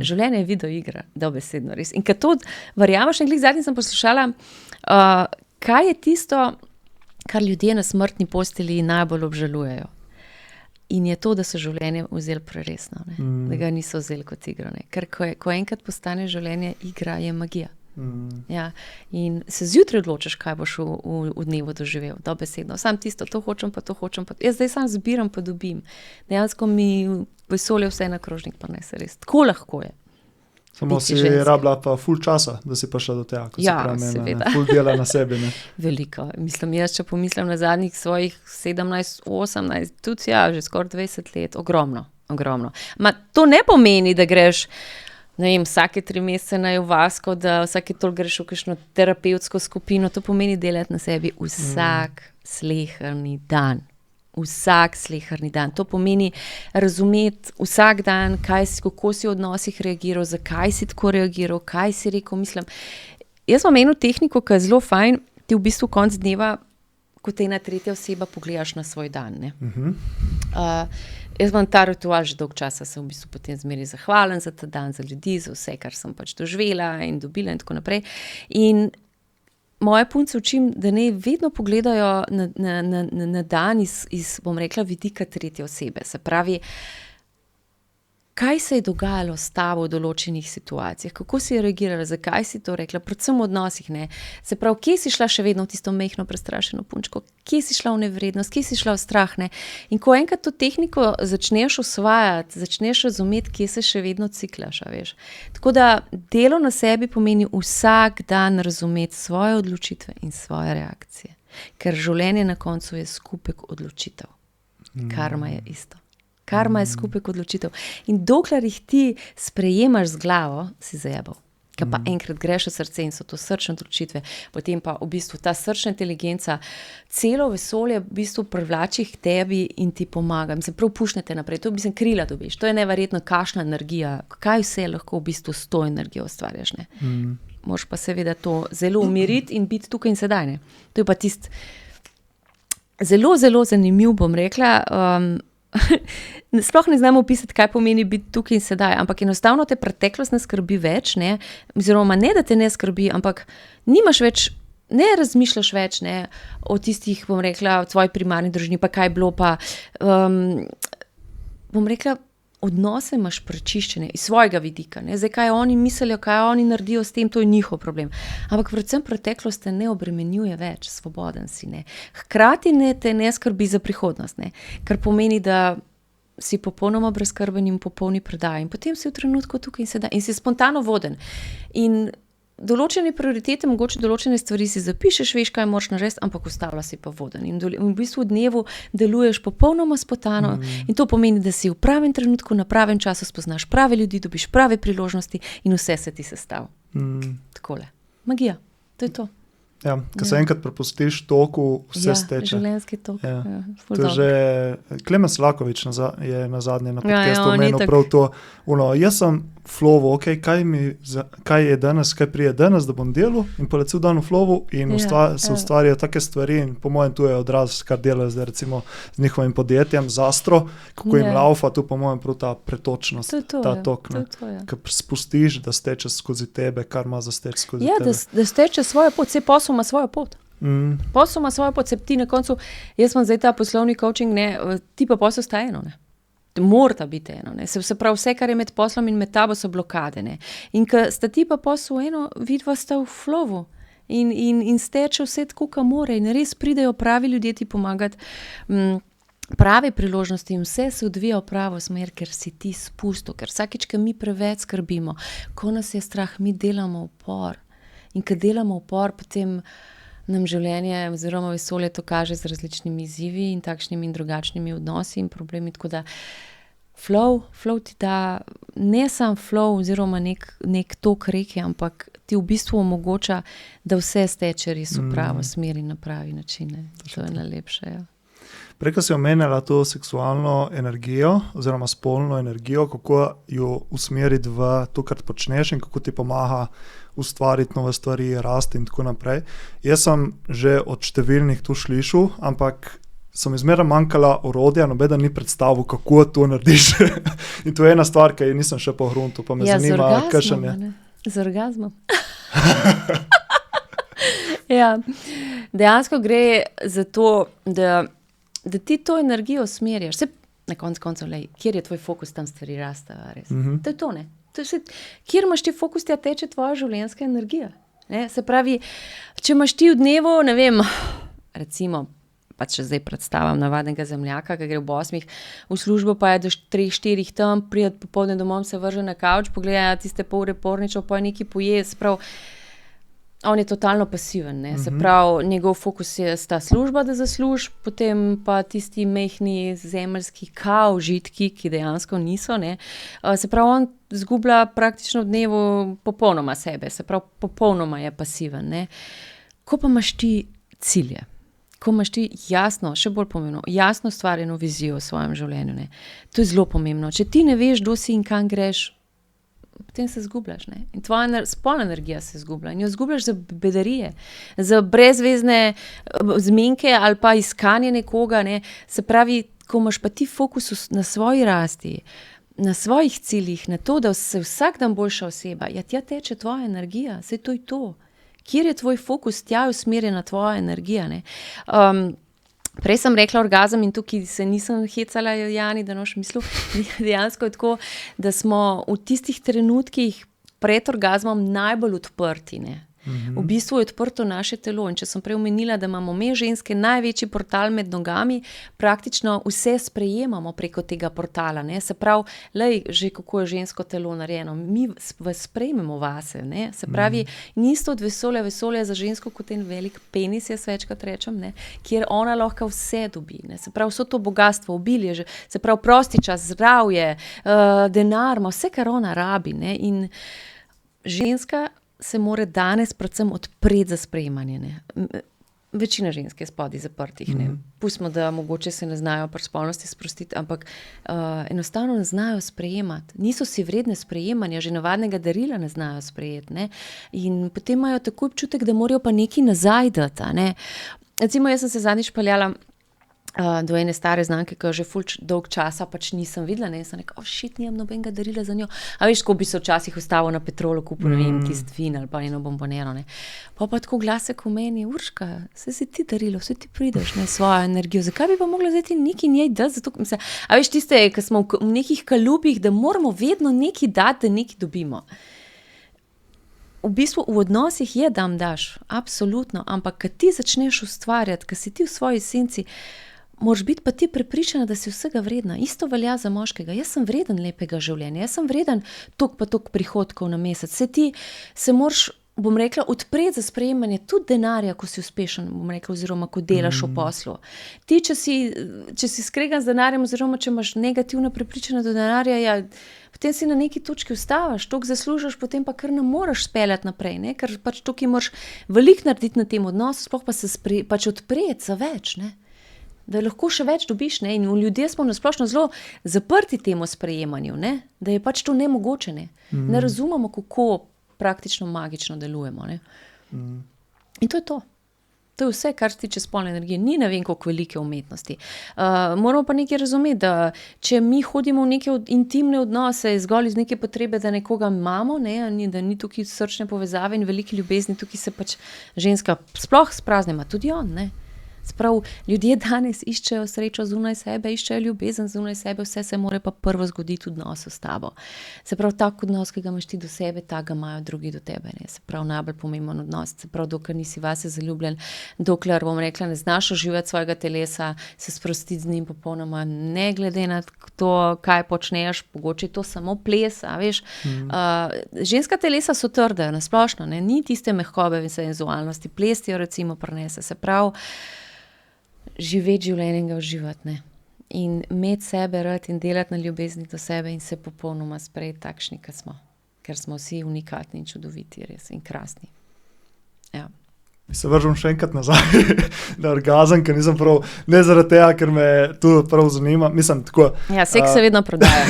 Življenje je video igra, dobesedno res. In kad to verjameš, nekaj zadnji sem poslušala, kaj je tisto, kar ljudje na smrtni postelji najbolj obžalujejo. In je to, da so življenje vzeli preresno, ne. Da ga niso vzeli kot igro, ne. Ker ko enkrat postane življenje igra, je magija. Ja, in se zjutraj odločiš, kaj boš v dnevu doživel, dobesedno. Sam tisto, to hočem, pa to hočem, pa jaz zdaj sam zbiram, pa dobim. Dejansko mi vesolje vse na krožnik pa nese, res. Tako lahko je. Samo si rabila pa ful časa, da si prišla do tega, ko Ja, se pravi, seveda. ful dela na sebi, ne. Veliko. Mislim, jaz, če pomislim na zadnjih svojih 17, 18, tudi ja, že skoraj 20 let, ogromno. Ma to ne pomeni, da greš, ne vem, vsake 3 mesece na Javasko, da vsake toliko greš v kakšno terapevtsko skupino, to pomeni delati na sebi vsak sleherni dan. Vsak sleherni dan. To pomeni razumeti vsak dan, kako si v odnosih reagiral, zakaj si tako reagiral, kaj si rekel, mislim. Jaz imam eno tehniko, ki je zelo fajn, ti v bistvu konec dneva, kot ena tretja oseba, pogledaš na svoj dan, ne. Jaz imam ta ritual že dolgo časa, sem v bistvu potem zmeraj zahvalen za ta dan, za ljudi, za vse, kar sem pač doživela in dobila in tako naprej. In moje punce učim, da ne vedno pogledajo na dan iz, bom rekla, vidika tretje osebe. Se pravi, kaj se je dogajalo s tabo v določenih situacijah, kako si reagirala, zakaj si to rekla, predvsem v odnosih, ne. Se pravi, kje si šla še vedno v tisto mehno, prestrašeno punčko, kje si šla v nevrednost, kje si šla v strah, ne. In ko enkrat to tehniko začneš osvajati, začneš razumeti, kje se še vedno ciklaš, a veš. Tako da delo na sebi pomeni vsak dan razumeti svoje odločitve in svoje reakcije. Ker življenje na koncu je skupek odločitev. Karma je isto. Karma je skupek odločitev. In dokler jih ti sprejemaš z glavo, si zajebal. Ker pa enkrat greš v srce in so to srčne odločitve, potem pa v bistvu ta srčna inteligenca celo vesolje v bistvu privlači k tebi in ti pomaga. Mislim, prav pušnete naprej. To krila dobiš. To je neverjetno, kakšna energija, kaj vse lahko v bistvu s to energijo ustvarjaš, ne. Moraš pa seveda to zelo umiriti in biti tukaj in sedaj, ne. To je pa tisto zelo, zelo zanimiv, bom rekla, sploh ne znam opisati, kaj pomeni biti tukaj in sedaj, ampak enostavno te preteklost ne skrbi več, ne, oziroma ne, da te ne skrbi, ampak nimaš več, ne razmišljaš več, ne, o tistih, bom rekla, o tvoji primarni družini, pa kaj je bilo, pa, bom rekla, odnose imaš prečiščene iz svojega vidika, ne, zdaj kaj oni mislijo, kaj oni naredijo s tem, to je njihov problem, ampak predvsem preteklost te ne obremenjuje več, svoboden si, ne, hkrati te ne skrbi za prihodnost, ne, kar pomeni, da si popolnoma brezskrben in popolni predaji in potem si v trenutku tukaj in sedaj in si spontano voden in določene prioritete, mogoče določene stvari si zapišeš, veš, kaj moraš narediti, ampak ostala si pa voden. In v bistvu v dnevu deluješ popolnoma spontano in to pomeni, da si v pravem trenutku, na pravem času spoznaš prave ljudi, dobiš prave priložnosti in vse se ti sestavi. Takole. Magija. To je to. Ja, ko se enkrat prepustiš toku, vse steče. Življenjski tok. Ja. To je že Klemen Slakovič je na zadnje na podcastu omenil prav to. Jaz sem v flowu, kaj je danes, kaj prije danes, da bom delal in pa cel dan v flowu in se ustvarjajo take stvari in po mojem tu je odraz, kar delajo zdaj recimo z njihovim podjetjem, Zastro, kako jim laufa, tu po mojem prav ta pretočnost, ta tok, ko spustiš, da steče skozi tebe, kar ima za steč skozi tebe. Da steče svojo pot, vse posel ima svojo pot. Posel ima svojo pot, se ti na koncu, jaz imam zdaj ta poslovni coaching, ne, ti pa posel sta eno, ne. Morata biti eno, ne. Se pravi, vse, kar je med poslom in med tabo, so blokade, ne. In ko sta ti pa posel eno, vidva sta v flowu in steče vse tako, ka more in res pridejo pravi ljudje ti pomagati. prave priložnosti in vse se odvija v pravo smer, ker si ti spustil, ker vsakič, ko mi preveč skrbimo, ko nas je strah, mi delamo upor. In ko delamo upor, potem nam življenje oziroma vesolje to kaže z različnimi izzivi in takšnimi in drugačnimi odnosi in problemi, tako da flow ti da, ne sam flow oziroma nek tok reke, ampak ti v bistvu omogoča, da vse steče res v pravo smer in na pravi način. To je najlepše, ja. Preko si omenjala to seksualno energijo oziroma spolno energijo, kako jo usmeriti v to, kar počneš in kako ti pomaga ustvariti nove stvari, rasti in tako naprej. Jaz sem že od številnih tu slišal, ampak so mi zmeraj manjkala orodja, nobeden ni predstavil, kako to narediš. In to je ena stvar, ki jo nisem še pohruntil, pa me zanima, kakšen je. Z orgazmom. Ja, dejansko gre za to, da ti to energijo usmerjaš. Na koncu koncev, kjer je tvoj fokus, tam stvari rastejo, res. To je to, ne. Kjer imaš ti fokus, tja teče tvoja življenjska energija. Ne? Se pravi, če imaš ti v dnevu, ne vem, recimo, pa če zdaj predstavljam navadnega zemljaka, ki gre ob 8 v službo, pa je do 3-4 tam, pride popoldne domov, se vrže na kavč, pogleda tiste pol ure porničev, pa je nekaj poje, se pravi, on je totalno pasiven, ne? Se pravi, njegov fokus je sta služba, da zasluži, potem pa tisti mehni zemeljski užitki, ki dejansko niso, ne? Se pravi, on zgublja praktično v dnevu popolnoma sebe, se pravi, popolnoma je pasiven, ne? Ko pa imaš ti cilje, ko imaš ti jasno, še bolj pomembno, jasno ustvarjeno vizijo v svojem življenju, ne? To je zelo pomembno. Če ti ne veš, kdo si in kam greš, potem se zgubljaš, ne? In tvoja spolna energija se zgublja in jo zgubljaš za bedarije, za brezvezne zmenke ali pa iskanje nekoga, ne? Se pravi, ko imaš pa ti fokus na svoji rasti, na svojih ciljih, na to, da se vsak dan boljša oseba, ja, tja teče tvoja energija, saj to je to. Kjer je tvoj fokus, tja je usmerjena tvoja energija, ne? Prej sem rekla orgazem in tukaj se nisem hecala, Jani, da noš mislil, dejansko je tako, da smo v tistih trenutkih pred orgazmom najbolj odprti, ne. V bistvu je odprto naše telo in če sem prej omenila, da imamo me ženske največji portal med nogami, praktično vse sprejemamo preko tega portala, ne. Se pravi, že kako je žensko telo narejeno, mi vas sprejmemo vase, ne. Se pravi, niste od vesolja, vesolje za žensko kot en velik penis, jaz večkrat rečem, ne, kjer ona lahko vse dobi, ne. Se pravi, vso to bogatstvo, obilje, se pravi, prosti čas, zdravje, denar, vse, kar ona rabi, ne. In ženska se mora danes predvsem odpreti za sprejemanje, ne. Večina žensk je spodaj zaprtih, ne. Pustimo, da mogoče se ne znajo pri spolnosti sprostiti, ampak enostavno ne znajo sprejemati. Niso si vredne sprejemanja, že navadnega darila ne znajo sprejeti, ne. In potem imajo takoj občutek, da morajo pa nekaj nazaj dati, a ne. Recimo, jaz sem se zadnjič peljala do ene stare znanke, ki jo že ful dolg časa pač nisem videla, ne, in sem rekla, nimam nobenega darila za njo. A veš, ko bi se včasih ustavil na Petrolu, kupil, ne vem, tist vin ali pa eno bombonero, ne. Pa tako glasek v meni, Urška, saj si ti darilo, saj ti prideš, ne, svojo energijo, zakaj bi pa mogla zdaj ti nekaj njej dati, zato, mislim, a veš, tiste, ki smo v nekih kalubih, da moramo vedno nekaj dati, da nekaj dobimo. V bistvu v odnosih je dam daš, absolutno, ampak ko ti začneš ustvarjati, ko si ti v svoji esenci, moraš biti pa ti prepričana, da si vsega vredna. Isto velja za moškega. Jaz sem vreden lepega življenja, jaz sem vreden toliko pa toliko prihodkov na mesec. Se ti se moraš, bom rekla, odpreti za sprejemanje tudi denarja, ko si uspešen, bom rekla, oziroma ko delaš v poslu. Ti, če si skregan z denarjem, oziroma če imaš negativno prepričanje do denarja, ja, potem si na neki točki ustaviš, toliko zaslužiš, potem pa kar ne moreš speljati naprej, ne? Ker pač tukaj moraš veliko narediti na tem odnosu, sploh pa se pač odpreti za več, ne? Da lahko še več dobiš, ne, in ljudje smo nasplošno zelo zaprti temu sprejemanju, ne, da je pač to nemogoče, ne. Ne razumemo, kako praktično magično delujemo, ne. In to je to. To je vse, kar se tiče spolne energije. Ni ne vem koliko velike umetnosti. Moramo pa nekaj razumeti, da če mi hodimo v neke intimne odnose zgolj iz neke potrebe, da nekoga imamo, ne, da ni tukaj srčne povezave in velike ljubezni, tukaj se pač ženska sploh sprazne, ima tudi on, ne. Sprav, ljudje danes iščejo srečo zunaj sebe, iščejo ljubezen zunaj sebe, vse se mora pa prvo zgoditi v odnosu s tabo. Se pravi, tak odnos, ki ga imaš ti do sebe, tak ga imajo drugi do tebe. Ne? Se pravi, najbolj pomemben odnos. Se pravi, dokler nisi vase zaljubljen, dokler, bom rekla, ne znaš oživljati svojega telesa, se sprostiti z njim popolnoma, ne glede na to, kaj počneš, mogoče to samo ples, a veš. Ženska telesa so trde, nasplošno, ne? Ni tiste mehkobe in senzualnosti, ples ti jo recimo prinese. Se pravi, živeti življenje in ga uživati, ne. In imeti sebe rad in delati na ljubezni do sebe in se popolnoma sprejeti takšni, kot smo. Ker smo vsi unikatni in čudoviti, res, in krasni. Ja. Se vržem še enkrat nazaj na orgazem, ker nisem prav, ne zaradi tega, ker me tu prav zanima. Mislim, tako... Ja, seks se vedno prodaja.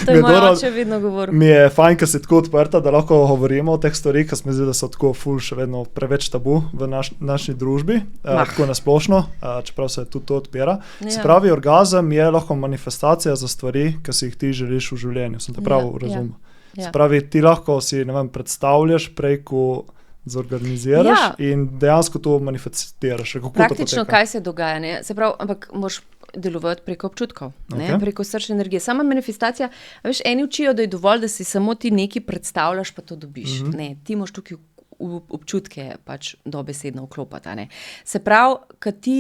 To je moj oče vedno govoril. Mi je fajn, ker si tako odprta, da lahko govorimo o teh stvarih, ker se mi zdi, da so tako ful še vedno preveč tabu v naši družbi, tako nasplošno, čeprav se tudi to odpira. Ja. Se pravi, orgazem je lahko manifestacija za stvari, ki si jih ti želiš v življenju. Sem te prav razumel. Ja. Se pravi, ti lahko si, ne vem, predstavljaš preko zorganiziraš in dejansko to manifestiraš. Praktično, kaj se dogaja, ne? Se pravi, ampak moraš delovati preko občutkov, ne? Preko srčne energije. Sama manifestacija, veš, eni učijo, da je dovolj, da si samo ti nekaj predstavljaš, pa to dobiš. Ne, ti moraš tukaj občutke pač dobesedno vklopati, ne. Se pravi, kad ti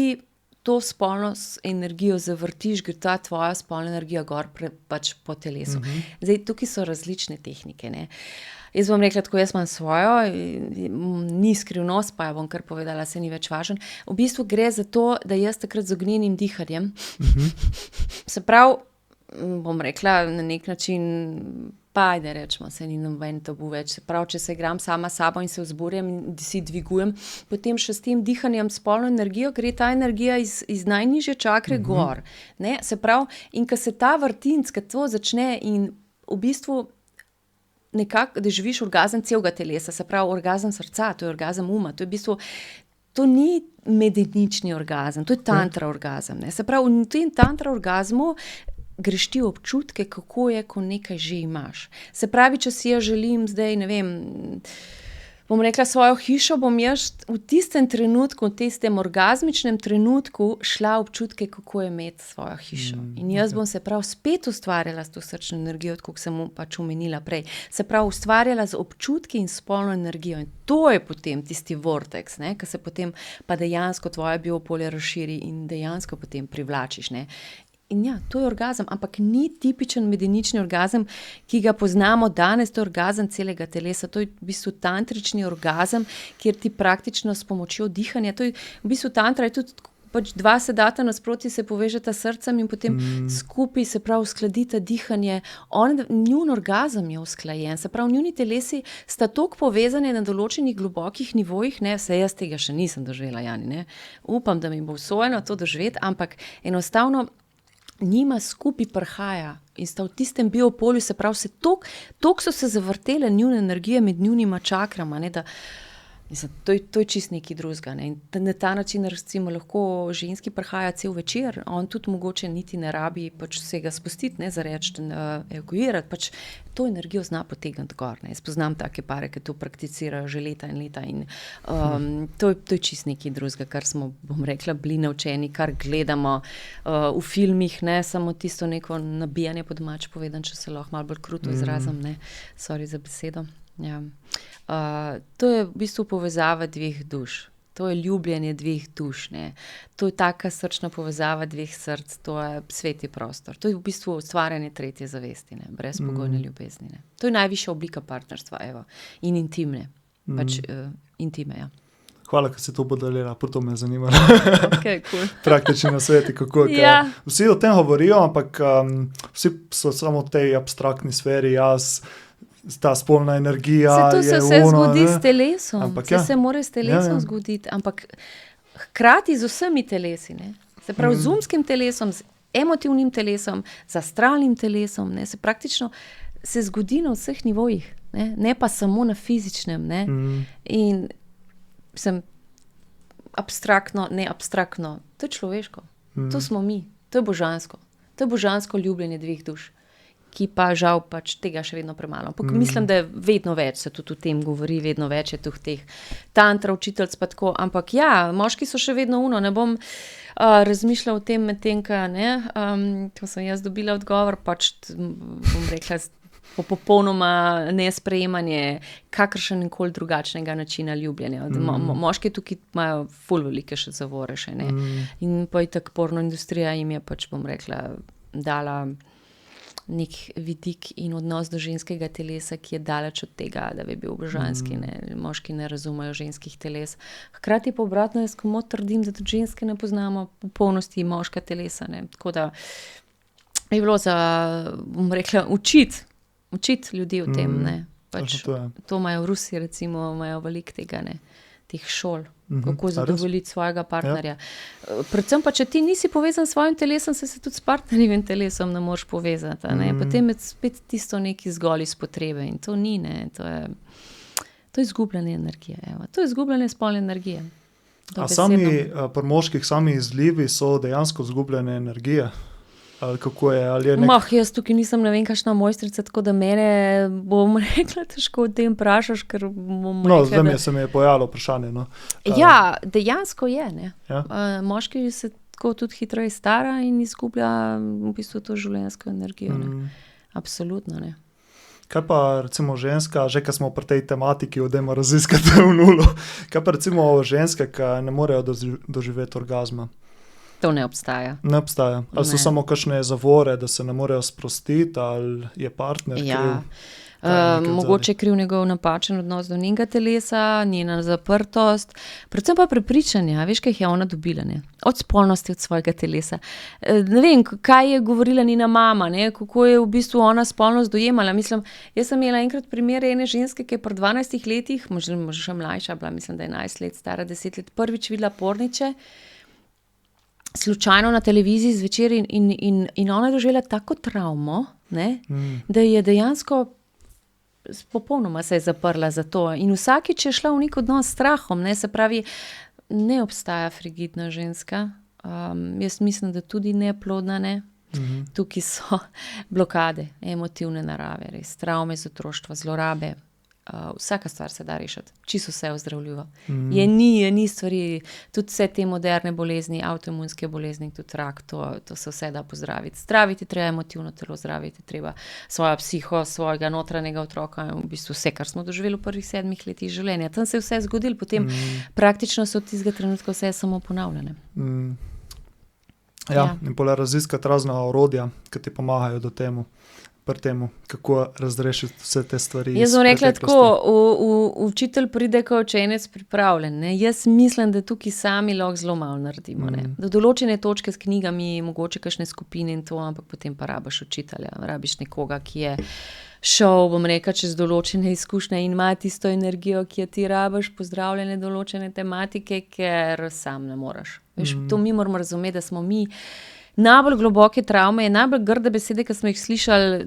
to spolno energijo zavrtiš, gre ta tvoja spolna energija gor pač po telesu. Zdaj, tukaj so različne tehnike, ne. Jaz bom rekla tako, jaz imam svojo, ni skrivnost, pa jo bom kar povedala, se ni več važen. V bistvu gre za to, da jaz takrat z ognjenim dihanjem, se pravi, bom rekla na nek način, pa ajde rečemo, se ni noben tabu več, se pravi, če se igram sama s sabo in se vzburjam in si dvigujem, potem še s tem dihanjem spolno energijo, gre ta energija iz najnižje čakre gor. Ne? Se pravi, in ko se ta vrtinc, ko to začne in v bistvu nekako, da živiš orgazem celega telesa, se pravi orgazem srca, to je orgazem uma, to je v bistvu, to ni medenični orgazem, to je tantra orgazem, ne? Se pravi, v tem tantra orgazmu greš ti občutke, kako je, ko nekaj že imaš. Se pravi, če si jaz želim zdaj, ne vem, bom rekla svojo hišo, bom jaz v tistem trenutku, v tistem orgazmičnem trenutku šla občutke, kako je imeti svojo hišo. In jaz bom se prav spet ustvarjala s to srčno energijo, tako sem pač omenila prej. Se prav ustvarjala z občutki in spolno energijo. In to je potem tisti vortex, ne, ki se potem pa dejansko tvoje biopolje razširi in dejansko potem privlačiš, ne. In ja, to je orgazem, ampak ni tipičen medenični orgazem, ki ga poznamo danes, to je orgazem celega telesa, to je v bistvu tantrični orgazem, kjer ti praktično s pomočjo dihanja, to je v bistvu tantra, je tudi pač dva sedata nasproti se povežeta srcem in potem skupaj se prav uskladita dihanje, njun orgazem je usklajen, se prav njuni telesi sta toliko povezane na določenih globokih nivojih, ne, vse jaz tega še nisem doživela, Jani, ne, upam, da mi bo usvojeno to doživeti, ampak enostavno njima skupaj prihaja in sta v tistem biopolju, se pravi, se toliko so se zavrtele njune energije med njunima čakrama, ne, da mislim, to je čist nekaj drugega, ne, in na ta način recimo lahko ženski prihaja cel večer, on tudi mogoče niti ne rabi pač vsega spustiti, ne, zareči, evakuirati, pač to energijo zna potegniti gor, ne, jaz poznam take pare, ki to prakticirajo že leta in leta in to je čist nekaj drugega, kar smo, bom rekla, bili naučeni, kar gledamo v filmih, ne, samo tisto neko nabijanje po domače povedan, če se lahko malo bolj kruto izrazim, ne, sorry za besedo. Ja. To je v bistvu povezava dveh duš, to je ljubljenje dveh duš, ne. To je taka srčna povezava dveh src, to je sveti prostor, to je v bistvu ustvarjanje tretje zavesti, ne, brezpogojne ljubezni, ne. To je najvišja oblika partnerstva, evo, in intimne, pač intime, ja. Hvala, ker si to podelila, to me je zanimalo. Okay, cool. Praktični nasveti, kako je. Ja. Vsi o tem govorijo, ampak vsi so samo v tej abstraktni sferi, ta spolna energija je to se vse zgodi s telesom, ampak, se mora s telesom zgoditi, ampak hkrati z vsemi telesi, ne. Se pravi, z umskim telesom, z emotivnim telesom, z astralnim telesom, ne, se praktično se zgodi na vseh nivojih, ne pa samo na fizičnem, ne. In sem abstraktno, ne abstraktno, to je človeško, to smo mi, to je božansko ljubljenje dveh duš. ki pa žal pač tega še vedno premalo. Mislim, da vedno več se tudi o tem govori, vedno več je teh tantra, učiteljc pa tako, ampak ja, moški so še vedno ne bom razmišljal o tem medtem, ko sem jaz dobila odgovor, pač bom rekla, popolnoma nesprejemanje kakršenkoli drugačnega načina ljubljenja. Moški tukaj imajo ful velike še zavore še, ne. In pa itak porno industrija jim je pač, bom rekla, dala nek vidik in odnos do ženskega telesa, ki je daleč od tega, da bi bil božanski, ne. Moški ne razumejo ženskih teles. Hkrati pa obratno, jaz komot trdim, da tudi ženske ne poznamo v polnosti moška telesa, ne. Tako da je bilo za, bom rekla, učiti ljudi o tem, ne. Pač, to imajo v Rusiji, recimo, imajo veliko tega, ne, teh šol, kako zadovoljiti svojega partnerja. Predvsem pa, če ti nisi povezan s svojim telesom, se tudi s partnerjevim telesom ne moreš povezati, ne. Potem je spet tisto neki zgolj iz potrebe in to ni, ne, to je izgubljanje energije, evo. To je izgubljanje spolne energije. A pri moških sami izlivi so dejansko izgubljanje energije? Ali kako je, ali je jaz tukaj nisem ne vem kakšna mojstrica, tako da mene, bom rekla, težko o tem vprašaš, ker bom rekla, zdaj se mi je pojavilo vprašanje, no. Ja, dejansko je, ne. Ja? Moški se tako tudi hitreje stara in izgublja v bistvu to življenjsko energijo, ne. Absolutno, ne. Kaj pa recimo ženska, že ko smo pri tej tematiki, odemo raziskati v nulo, kaj pa recimo ženske, ki ne morejo doživeti orgazma? To ne obstaja. Ne obstaja. Ali so samo kakšne zavore, da se ne morejo sprostiti, ali je partner kriv? Mogoče je kriv njegov napačen odnos do njenega telesa, njena zaprtost, predvsem pa prepričanje, veš, kaj je ona dobila, ne? Od spolnosti, od svojega telesa. Ne vem, kaj je govorila njena mama, ne? Kako je v bistvu ona spolnost dojemala. Mislim, jaz sem imela enkrat primer ene ženske, ki je pri 12 letih, možda še mlajša bila, mislim, da 11 let, stara 10 let, prvič videla porniče, slučajno na televiziji zvečer in ona je doživela tako travmo, ne, da je dejansko popolnoma se je zaprla za to. In vsakič je šla v nek odnos s strahom, ne, se pravi, ne obstaja frigidna ženska. Jaz mislim, da tudi neplodna, ne. Tukaj so blokade, emotivne narave, res, travme iz otroštva, zlorabe. Vsaka stvar se da rešiti, čisto vse ozdravljivo. Je ni stvari, tudi vse te moderne bolezni, avtoimunske bolezni, tudi rak, to se vse da pozdraviti. Zdraviti treba emotivno telo, zdraviti treba svojo psiho, svojega notranjega otroka, v bistvu vse, kar smo doživeli v prvih 7 letih življenja. Tam se je vse zgodilo, potem praktično so od tistega trenutka vse samo ponavljane. Ja, in potem raziskati razna orodja, ki ti pomagajo do temu. Pri temu, kako razrešiti vse te stvari. Jaz bom rekla tako, učitelj pride kot učenec pripravljen, ne. Jaz mislim, da tukaj sami lahko zelo malo naredimo, ne. Do določene točke s knjigami, mogoče kakšne skupine in to, ampak potem pa rabiš učitelja, rabiš nekoga, ki je šel, bom rekla, čez določene izkušnje in ima tisto energijo, ki jo ti rabiš, pozdravljene določene tematike, ker sam ne moreš. Veš, to mi moramo razumeti, da smo mi najbolj globoke travme, najbolj grde besede, ki smo jih slišali,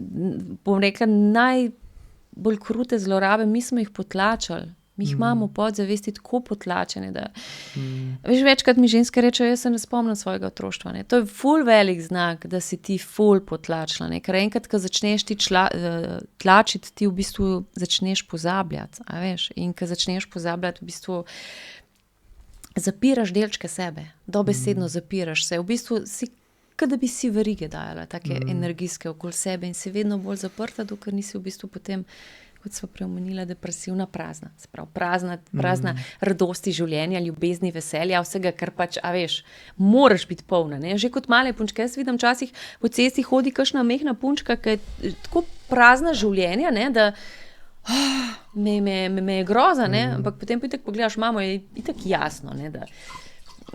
bom rekla, najbolj krute zlorabe, mi smo jih potlačali. Mi jih imamo v podzavesti tako potlačene, da veš, večkrat mi ženske rečejo, jaz se ne spomnim svojega otroštva, ne. To je ful velik znak, da si ti ful potlačila, ne. Ker enkrat, ko začneš ti tlačiti, ti v bistvu začneš pozabljati, a veš. In ko začneš pozabljati, v bistvu zapiraš delčke sebe, dobesedno zapiraš se. V bistvu si, kot da bi si verige dajala, take energijske okoli sebe in si vedno bolj zaprta, dokler nisi v bistvu potem, kot sva prej omenila, depresivna, prazna. Se pravi, prazna radosti življenja, ljubezni, veselja, vsega, kar pač, a veš, moraš biti polna, ne. Že kot male punčke, jaz vidim včasih po cesti hodi kakšna mehna punčka, ki je tako prazna življenja, ne, da me je groza, ne, ampak potem pa itak pogledaš mamo, je itak jasno, ne, da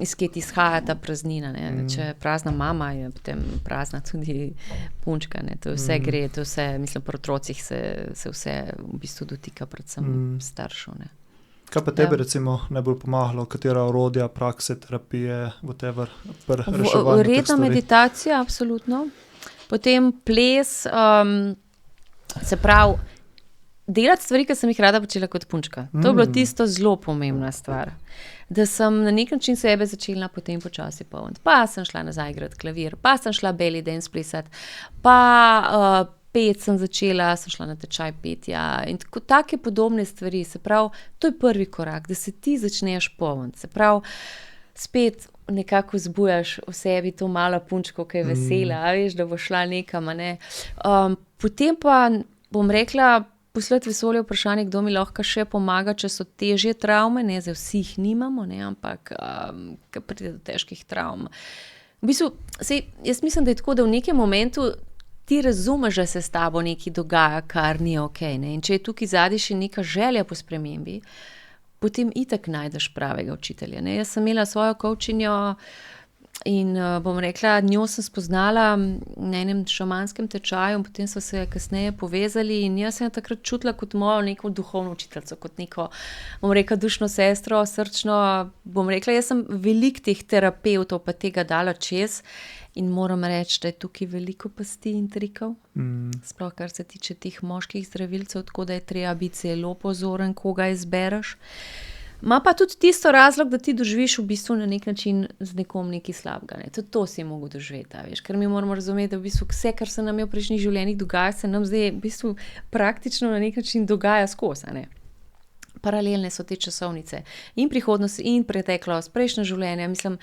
iz kje ti izhaja ta praznina, ne. Če je prazna mama, je potem prazna tudi punčka, ne. To vse gre, to vse, mislim, pri otrocih se vse v bistvu dotika predvsem staršev, ne. Kaj pa tebi recimo najbolj pomagalo, katera orodja, prakse, terapije, whatever, pri reševanju teh stvari? Redna meditacija, absolutno. Potem ples, se pravi, delati stvari, ki sem jih rada počela kot punčka. To je bilo tisto zelo pomembna stvar. Da sem na nek način sebe začela potem počasi polniti. Pa sem šla nazaj igrati klavir, pa sem šla belly dance plesati, pa spet sem šla na tečaj petja in take podobne stvari. Se pravi, to je prvi korak, da se ti začneš polniti. Se pravi, spet nekako zbujaš v sebi to malo punčko, ki je vesela, veš, da bo šla nekam, ne. Potem pa bom rekla, poslati vesolje vprašanje, kdo mi lahko še pomaga, če so težje travme, ne, zdaj vsi jih nimamo, ne, ampak ko pride do težkih travm. V bistvu, jaz mislim, da je tako, da v nekem momentu ti razumeš, da se s tabo nekaj dogaja, kar ni okej, ne, in če je tukaj zadaj še neka želja po spremembi, potem itak najdeš pravega učitelja, ne. Jaz sem imela svojo coachinjo in bom rekla, njo sem spoznala na enem šamanskem tečaju, potem so se kasneje povezali in jaz sem takrat čutila kot mojo neko duhovno učiteljico, kot neko, bom rekla, dušno sestro, srčno, bom rekla, jaz sem veliko teh terapevtov pa tega dala čez in moram reči, da je tukaj veliko pasti in trikov, sploh kar se tiče teh moških zdravilcev, tako da je treba biti zelo pozoren, koga izbereš. Ma pa tudi tisto razlog, da ti doživiš v bistvu na nek način z nekom nekaj slabega, ne. Tudi to si mogel doživeti, veš, ker mi moramo razumeti, da v bistvu vse, kar se nam je v prejšnjih življenjih dogaja, se nam zdaj v bistvu praktično na nek način dogaja skozi, a ne. Paralelne so te časovnice in prihodnost in preteklost, prejšnja življenja, mislim,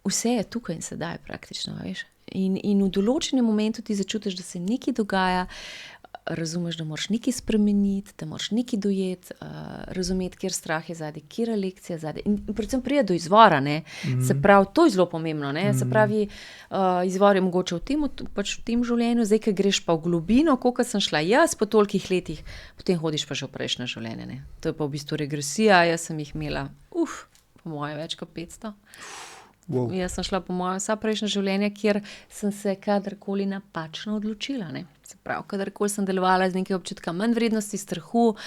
vse je tukaj in sedaj praktično, veš. In v določenem momentu ti začutiš, da se nekaj dogaja, razumeš, da moraš nekaj spremeniti, da moraš nekaj dojeti, razumeti, kjer strah je zadaj, kjer je lekcija zadaj in predvsem pride do izvora, ne. Se pravi, to je zelo pomembno, ne, se pravi, izvor je mogoče v tem življenju, zdaj, ko greš pa v globino, kolikor sem šla jaz po tolikih letih, potem hodiš pa že v prejšnje življenje, ne. To je pa v bistvu regresija, jaz sem jih imela, po moje več kot 500. Wow. Jaz sem šla po moje vsa prejšnja življenja, kjer sem se kadarkoli napačno odločila, ne. Se pravi, kadarkoli sem delovala z nekaj občutka manjvrednosti, strahu,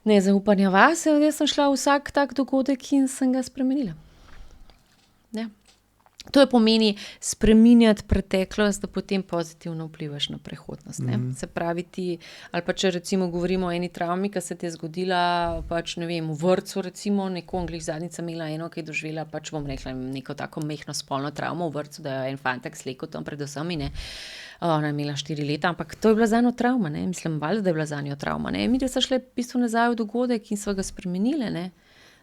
nezaupanja vase, jaz sem šla vsak tak dogodek in sem ga spremenila. Ja. To je pomeni spreminjati preteklost, da potem pozitivno vplivaš na prihodnost, ne. Se pravi ti, ali pa če recimo govorimo o eni travmi, ki se ti je zgodila, pač ne vem, v vrtcu recimo, nekom glih zadnjica imela eno, ki je doživela, pač bom rekla, neko tako majhno spolno travmo v vrtcu, da jo je en fantek slekel tam pred vsemi, ne. Ona je imela 4 leta, ampak to je bila zanjo travma, ne, mislim, valjda, da je bila zanjo travma, ne. Mi sva šle v bistvu nazaj v dogodek in sva ga spremenile, ne.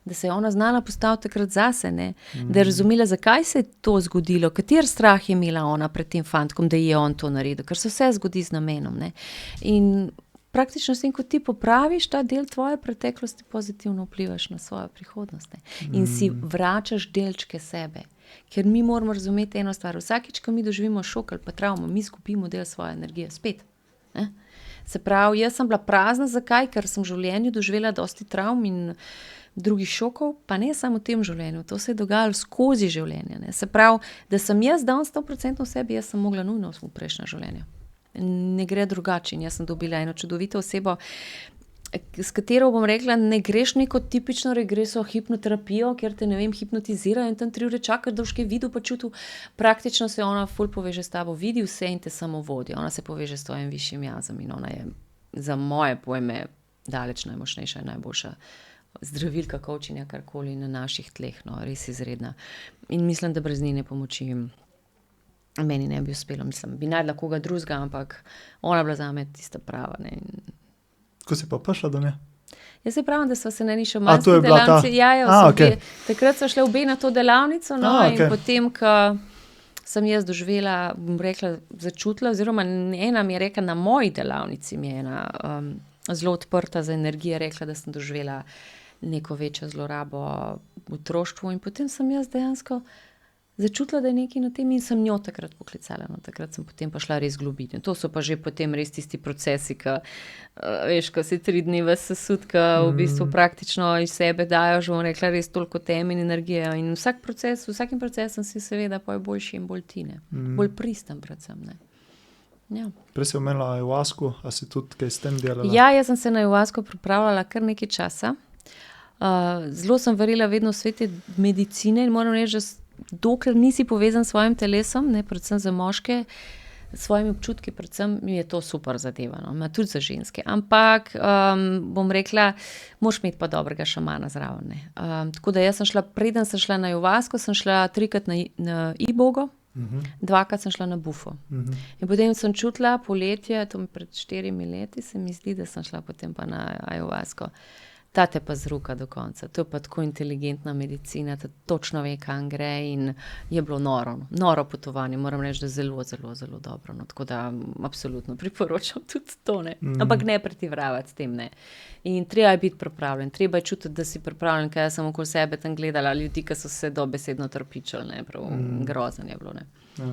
Da se je ona znala postaviti takrat zase, ne, da je razumela, zakaj se je to zgodilo, kateri strah je imela ona pred tem fantkom, da je on to naredil, ker se vse zgodi z namenom, ne. In praktično s tem, ko ti popraviš ta del tvoje preteklosti, pozitivno vplivaš na svojo prihodnost, ne. In si vračaš delčke sebe, ker mi moramo razumeti eno stvar, vsakič, ko mi doživimo šok ali pa travmo, mi izgubimo del svoje energije spet, ne. Se pravi, jaz sem bila prazna, zakaj? Ker sem v življenju doživela dosti travm in drugih šokov, pa ne samo v tem življenju, to se je dogajalo skozi življenje, ne. Se pravi, da sem jaz danes 100% v sebi, jaz sem mogla nujno v prejšnja življenja. Ne gre drugače in jaz sem dobila eno čudovito osebo, s katero bom rekla, ne greš neko tipično regreso hipnoterapijo, kjer te, ne vem, hipnotizirajo in tam 3 ure čakaš, da boš kaj videl pa čutil, praktično se ona ful poveže s tabo, vidi vse in te samo vodi, ona se poveže s tvojim višjim jazom in ona je za moje pojme daleč najmočnejša in najboljša zdravilka, coachinja, karkoli na naših tleh, no, res izredna. In mislim, da brez njene pomoči meni ne bi uspelo, mislim, bi najdla koga drugega, ampak ona bila zame tista prava, ne. Ko si pa prišla do nje? Jaz se pravim, da sva se na eni šamanski delavnici, okay. Takrat sva šle obe na to delavnico, no, okay. In potem, ko sem jaz doživela, bom rekla, začutila, oziroma ena mi je rekla, na moji delavnici mi je ena zelo odprta za energije rekla, da sem doživela neko večjo zlorabo v otroštvu in potem sem jaz dejansko začutila, da je nekaj na tem in sem njo takrat poklicala, no, takrat sem potem pa šla res globiti. To so pa že potem res tisti procesi, ki, veš, ko si 3 dni ves sesut, ki v bistvu praktično iz sebe dajo, že bom rekla, res toliko teme in energije in vsakim procesom si seveda pa je boljši in bolj ti, ne, bolj pristen predvsem, ne. Ja. Prej si omenila ayahuasco, a si tudi kaj s tem delala? Ja, jaz sem se na ayahuasco pripravljala kar nekaj časa. Zelo sem verjela vedno v svete medicine in moram reči, da dokler nisi povezan s svojim telesom, ne, predvsem za moške, s svojimi občutki, predvsem mi je to super zadeva, no, tudi za ženske. Ampak, bom rekla, moraš imeti pa dobrega šamana zraven, ne. Tako da jaz sem šla, preden sem šla na ayahuasco, sem šla 3-krat na Ibogo, 2-krat sem šla na bufo. In potem sem čutila poletje, to mi pred 4 leti, se mi zdi, da sem šla potem pa na ayahuasko. Ta te pa zruka do konca. To je pa tako inteligentna medicina, da točno ve, kam gre in je bilo noro. Noro potovanje, moram reči, da zelo, zelo, zelo dobro. No. Tako da absolutno priporočam tudi to, ne. Ampak ne pretivravati s tem, ne. In treba je biti pripravljen, treba je čutiti, da si pripravljen, ker jaz sem okoli sebe tam gledala ljudi, ki so se dobesedno trpičili, ne, prav grozen je bilo, ne. Ja.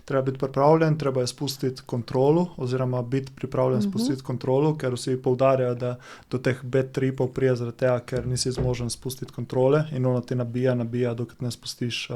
Treba biti pripravljen, treba je spustiti kontrolo oziroma biti pripravljen spustiti kontrolo, ker vsi poudarjajo, da do teh bad tripov prije zaradi tega, ker nisi zmožen spustiti kontrole in ono te nabija, dokler ne spustiš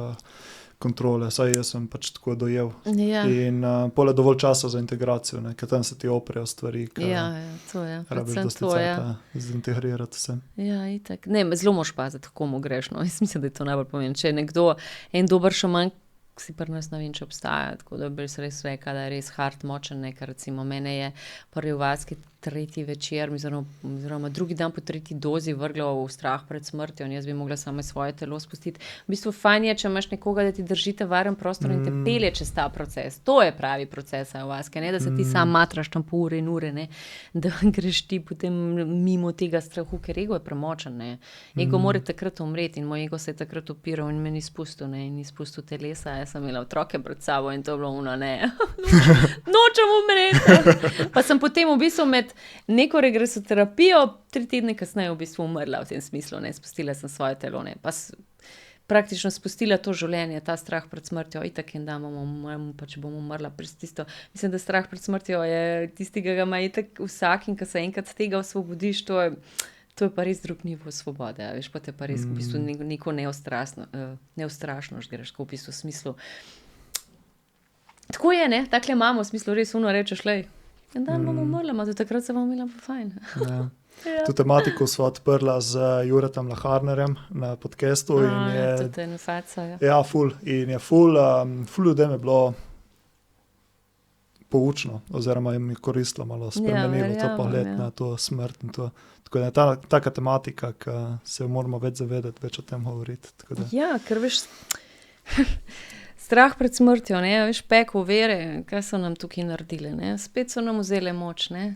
kontrole. Saj jaz sem pač tako dojel. Ja. In pol je dovolj časa za integracijo, ne, ker tam se ti oprejo stvari, Ja, to je. rabiš Predvsem dosti to, ja. cajta zintegrirati vse. Ja, itak. Ne, zelo moraš paziti, komu greš, no. Jaz mislim, da je to najbolj pomembno. Če je nekdo en dober šaman, si pri nas ne vem, če obstaja, tako da bi se res rekla, da je res hard močen, ne, ker recimo mene je prvi vaski 3. večer, oziroma drugi dan po 3. dozi vrglo v strah pred smrtjo in jaz bi mogla samo svoje telo spustiti. V bistvu fajn je, če imaš nekoga, da ti držite varen prostor in te pelje čez ta proces. To je pravi proces ayahuaske, ne, da se ti sam matraš tam po ure in ure, ne, da greš ti potem mimo tega strahu, ker ego je premočen, ne. Ego mora takrat umreti in moj ego se je takrat upiral in me ni spustil, ne, in ni spustil telesa, jaz sem imela otroke pred sabo in to je bilo ono, ne, nočem umreti. Pa sem potem v bistvu med neko regresoterapijo 3 tedne kasneje v bistvu umrla v tem smislu, ne, spustila sem svoje telo, ne, pa praktično spustila to življenje, ta strah pred smrtjo, itak en dan pač bom umrla, tisto, mislim, da strah pred smrtjo je tisti, ki ga ima itak vsak in ko se enkrat tega osvobodiš, to je pa res drug nivo svobode, a veš, pa te pa res v bistvu neko neustrašnost greš, tako v bistvu v smislu. Tako je, ne, takle imamo v smislu res rečeš, lej, en dan bom umrla, do takrat se bom imela pa fajn. Ja. Ja. To tematiko sva odprla z Juretom Laharnerjem na podcastu in je... To je ena faca, ja. Ja, ful. In je ful ljudem je bilo poučno, oziroma jim je koristilo malo spremenilo to pogled na to smrt in to. Tako da je taka tematika, ki se moramo več zavedati, več o tem govoriti. Tako da. Ja, ker veš, strah pred smrtjo, ne, veš, peko vere, kaj so nam tukaj naredile, ne, spet so nam vzele moč, ne,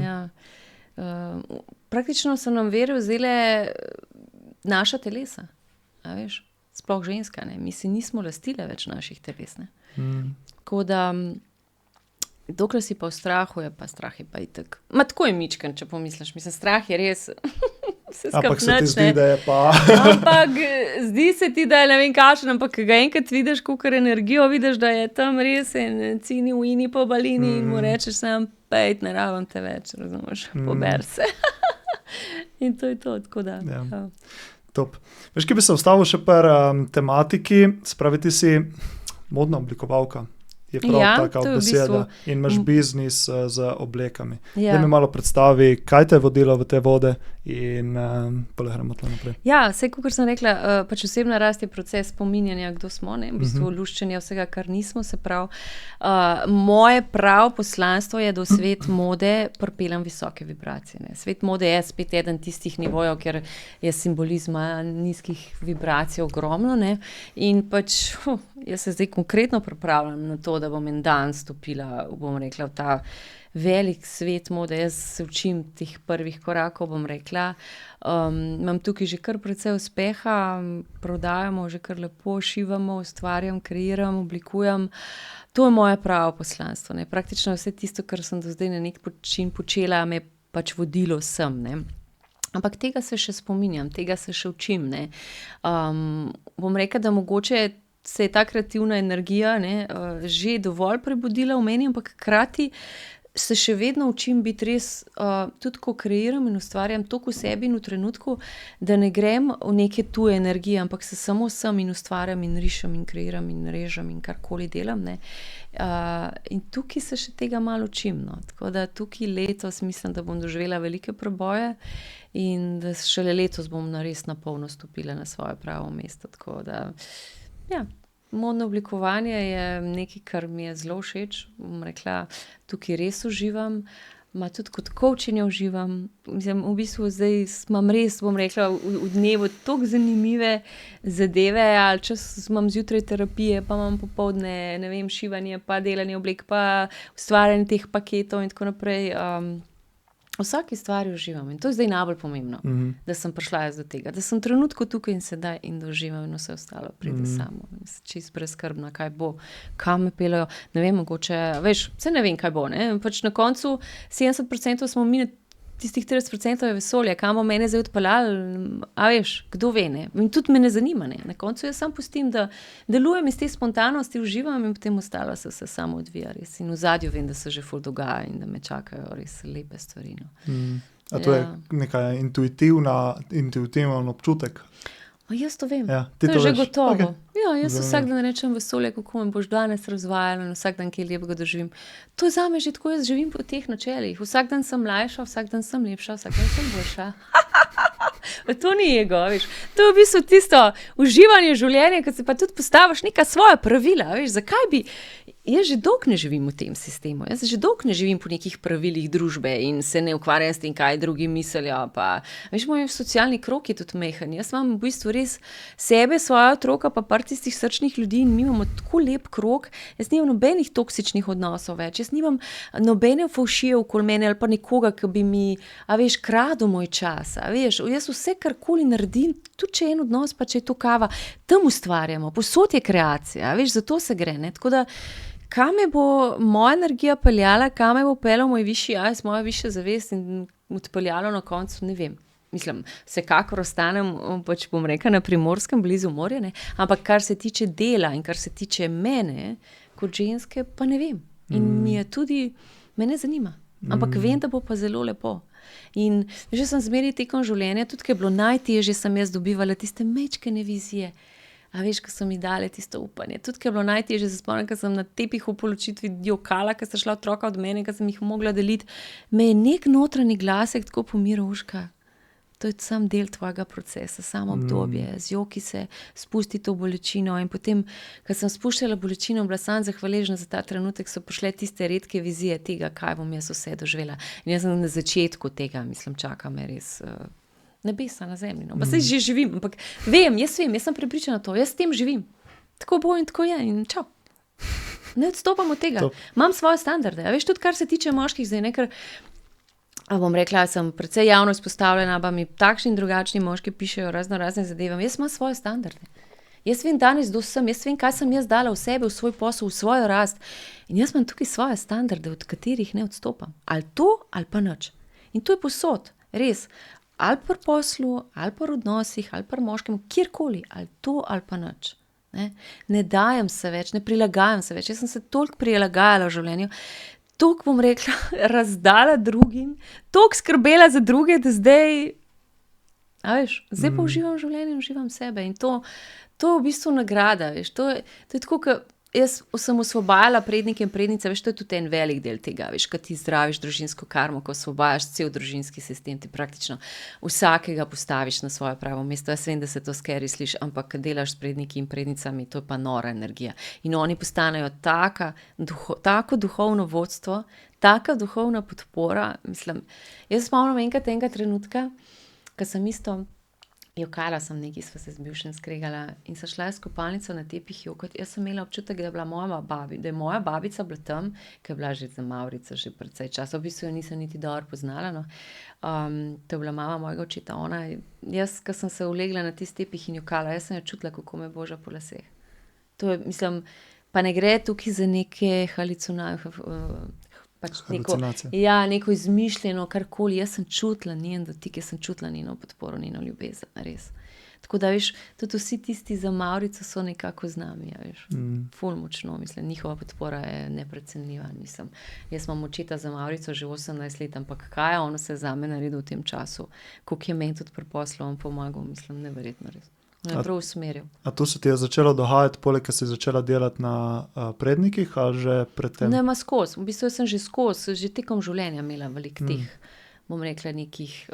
ja. Praktično so nam vere vzele naša telesa, a veš, sploh ženska, ne, mi si nismo lastile več naših teles, ne. Tako da, dokler si pa v strahu, strah je pa itak. Tako je mičken, če pomisliš, mislim, strah je res... Ampak se ti zdi, da je pa... Ampak zdi se ti, da je ne vem kakšen, ampak ga enkrat vidiš, kakor energijo, vidiš, da je tam res en cini vini po balini in mu rečeš sam, pejt, ne rabim te več, razumeš, pober se. In to je to, tako da. Ja. Top. Veš, ki bi se ustavil še pri tematiki, spravi ti si modna oblikovalka. Je prav taka beseda. In imaš biznis z oblekami. Da mi malo predstavi, kaj te je vodilo v te vode in gremo tle naprej. Ja, saj, kakor sem rekla, pač osebna rast je proces spominjanja, kdo smo, ne, v bistvu luščenja vsega, kar nismo, se pravi. Moje pravo poslanstvo je, da v svet mode pripeljem visoke vibracije, ne. Svet mode je spet eden tistih nivojev, kjer je simbolizma nizkih vibracij ogromno, ne, in pač, jaz se zdaj konkretno pripravljam na to, da bom en dan stopila, bom rekla, v ta velik svet mode, jaz se učim teh prvih korakov, bom rekla. Imam tukaj že kar precej uspeha, prodajamo, že kar lepo šivamo, ustvarjam, kreiram, oblikujem. To je moje pravo poslanstvo, ne. Praktično vse tisto, kar sem do zdaj na nek način počela, me je pač vodilo sem, ne. Ampak tega se še spominjam, tega se še učim, ne. Bom rekla, da mogoče se je ta kreativna energija, ne, že dovolj prebudila v meni, ampak hkrati se še vedno učim biti res, tudi ko kreiram in ustvarjam toliko v sebi in v trenutku, da ne grem v neke tuje energije, ampak se samo sem in ustvarjam in rišem in kreiram in režem in karkoli delam, ne. In tukaj se še tega malo učim, no. Tako da tukaj letos mislim, da bom doživela velike preboje in da šele letos bom res na polno stopila na svoje pravo mesto, tako da, ja. Modno oblikovanje je nekaj, kar mi je zelo všeč, bom rekla, tukaj res uživam. tudi kot coachinja uživam. Mislim, v bistvu zdaj imam res, bom rekla, v dnevu toliko zanimive zadeve, ali čas imam zjutraj terapije, pa imam popoldne, ne vem, šivanje, pa delanje oblek, pa ustvarjanje teh paketov in tako naprej. Vsaki stvari uživam in to je zdaj najbolj pomembno, da sem prišla do tega, da sem trenutku tukaj in sedaj in da uživam in vse ostalo pride samo. Čist brezskrbna, kaj bo, kam me peljajo, ne vem, mogoče, veš, vse ne vem, kaj bo, ne, pač na koncu 70% smo mi, tistih 30% je vesolje, kam bo mene zdaj odpeljali, a veš, kdo ve, ne, in tudi me ne zanima, ne, na koncu jaz sam pustim, da delujem iz te spontanosti, uživam in potem ostalo se samo odvija res in v zadju vem, da se že ful dogaja in da me čakajo res lepe stvari, no. A to je neka intuitiven občutek? Jaz to vem, ja, to je že gotovo. Okay. Ja, jaz vsak dan rečem vesolje, kako me boš danes razvajala in vsak dan kaj lepega doživim. To je zame že tako, jaz živim po teh načelih. Vsak dan sem mlajša, vsak dan sem lepša, vsak dan sem boljša. To ni ego, veš. To je v bistvu tisto uživanje življenja, kad se pa tudi postaviš neka svoja pravila, veš, zakaj bi... Jaz že dolgo ne živim v tem sistemu, jaz že dolgo ne živim po nekih pravilih družbe in se ne ukvarjam s tem, kaj drugi mislijo, pa veš, moj socialni krog je tudi mehen, jaz imam v bistvu res sebe, svoja otroka, pa par tistih srčnih ljudi in mi imamo tako lep krog, jaz nimam nobenih toksičnih odnosov več, jaz nimam nobene fovšije okoli mene ali pa nekoga, ki bi mi, a veš, kradel moj čas, a veš, jaz vse karkoli naredim, tudi če je en odnos, pa če je to kava, tam ustvarjamo, povsod je kreacija, a veš, zato se gre, ne, tako da kam me bo moja energija peljala, kam me bo peljal moj višji jaz, moja višja zavest in odpeljalo na koncu, ne vem. Mislim, vsekakor ostanem, pač bom rekla, na Primorskem, blizu morja, ne? Ampak kar se tiče dela in kar se tiče mene, kot ženske, pa ne vem. In mi je tudi, me ne zanima. Ampak vem, da bo pa zelo lepo. In že sem zmeraj tekom življenja, tudi ko je bilo najtežje, sem jaz dobivala tiste mečkene vizije. A veš, ko so mi dale tisto upanje. Tudi, ko je bilo najtežje, se spomnim, ko sem na tepihu po ločitvi jokala, ko sta šla otroka od mene, ko sem jih mogla deliti, me je nek notranji glasek tako pomiral, Urška, to je sam del tvojega procesa, samo obdobje, z joki se spusti to bolečino in potem, ko sem spuščala bolečino, bila sam zahvaležna za ta trenutek, so prišle tiste redke vizije tega, kaj bom jaz vse doživela. In jaz sem na začetku tega, mislim, čaka me res... nebesa na zemlji, no. Pa saj že živim, ampak jaz sem prepričana to, jaz s tem živim. Tako bo in tako je in čau. Ne odstopam od tega. Imam svoje standarde, a veš, tudi kar se tiče moških zdaj, ne, ker, bom rekla, sem precej javno izpostavljena, pa mi takšni in drugačni moški pišejo razne zadeve, jaz imam svoje standarde. Jaz vem danes, kdo sem, jaz vem, kaj sem jaz dala v sebe, v svoj posel, v svojo rast in jaz imam tukaj svoje standarde, od katerih ne odstopam. Ali to, ali pa nič. In to je povsod, res. Ali pri poslu, ali pri odnosih, ali pri moškem, kjerkoli, ali to, ali pa nič. Ne dajem se več, ne prilagajam se več. Jaz sem se toliko prilagajala v življenju, toliko, bom rekla, razdala drugim, toliko skrbela za druge, da zdaj, a veš, zdaj pa uživam v življenju, uživam sebe in to je v bistvu nagrada, veš, to je tako, ko jaz sem osvobajala prednike in prednice, veš, to je tudi en velik del tega, veš, ko ti zdraviš družinsko karmo, ko osvobajaš cel družinski sistem, ti praktično vsakega postaviš na svoje pravo mesto. Jaz vem, da se to scary sliši, ampak ko delaš s predniki in prednicami, to je pa nora energija. In oni postanejo tako duhovno vodstvo, taka duhovna podpora, mislim, jaz spomnim enega trenutka, ko sem isto jokala sem nekaj, sva se z bivšim skregala in sem šla s kopalnico na tepih jokati. Jaz sem imela občutek, da je moja babica bila tam, ki je bila že za Mavrico že precej časa. V bistvu jo nisem niti dobro poznala, no. To je bila mama mojega očeta. Jaz, ko sem se ulegla na tisti tepih in jokala, jaz sem jo čutila, kako me boža po laseh. To je, mislim, pa ne gre tukaj za neke pač neko izmišljeno, karkoli, jaz sem čutila njen dotik, jaz sem čutila njeno podporo, njeno ljubezen, res. Tako da, veš, tudi vsi tisti za Mavrico so nekako z nami, veš, ful močno, mislim, njihova podpora je neprecenljiva, mislim. Jaz imam očeta za Mavrico že 18 let, ampak kaj je ono se zame naredil v tem času, koliko je meni tudi pri poslu on pomagal, mislim, neverjetno res. Me je prav usmeril. A to se ti je začelo dogajati, poleg, ker si začela delati na prednikih, ali že predtem? Ne, skozi. V bistvu sem že tekom življenja imela veliko teh, bom rekla, nekih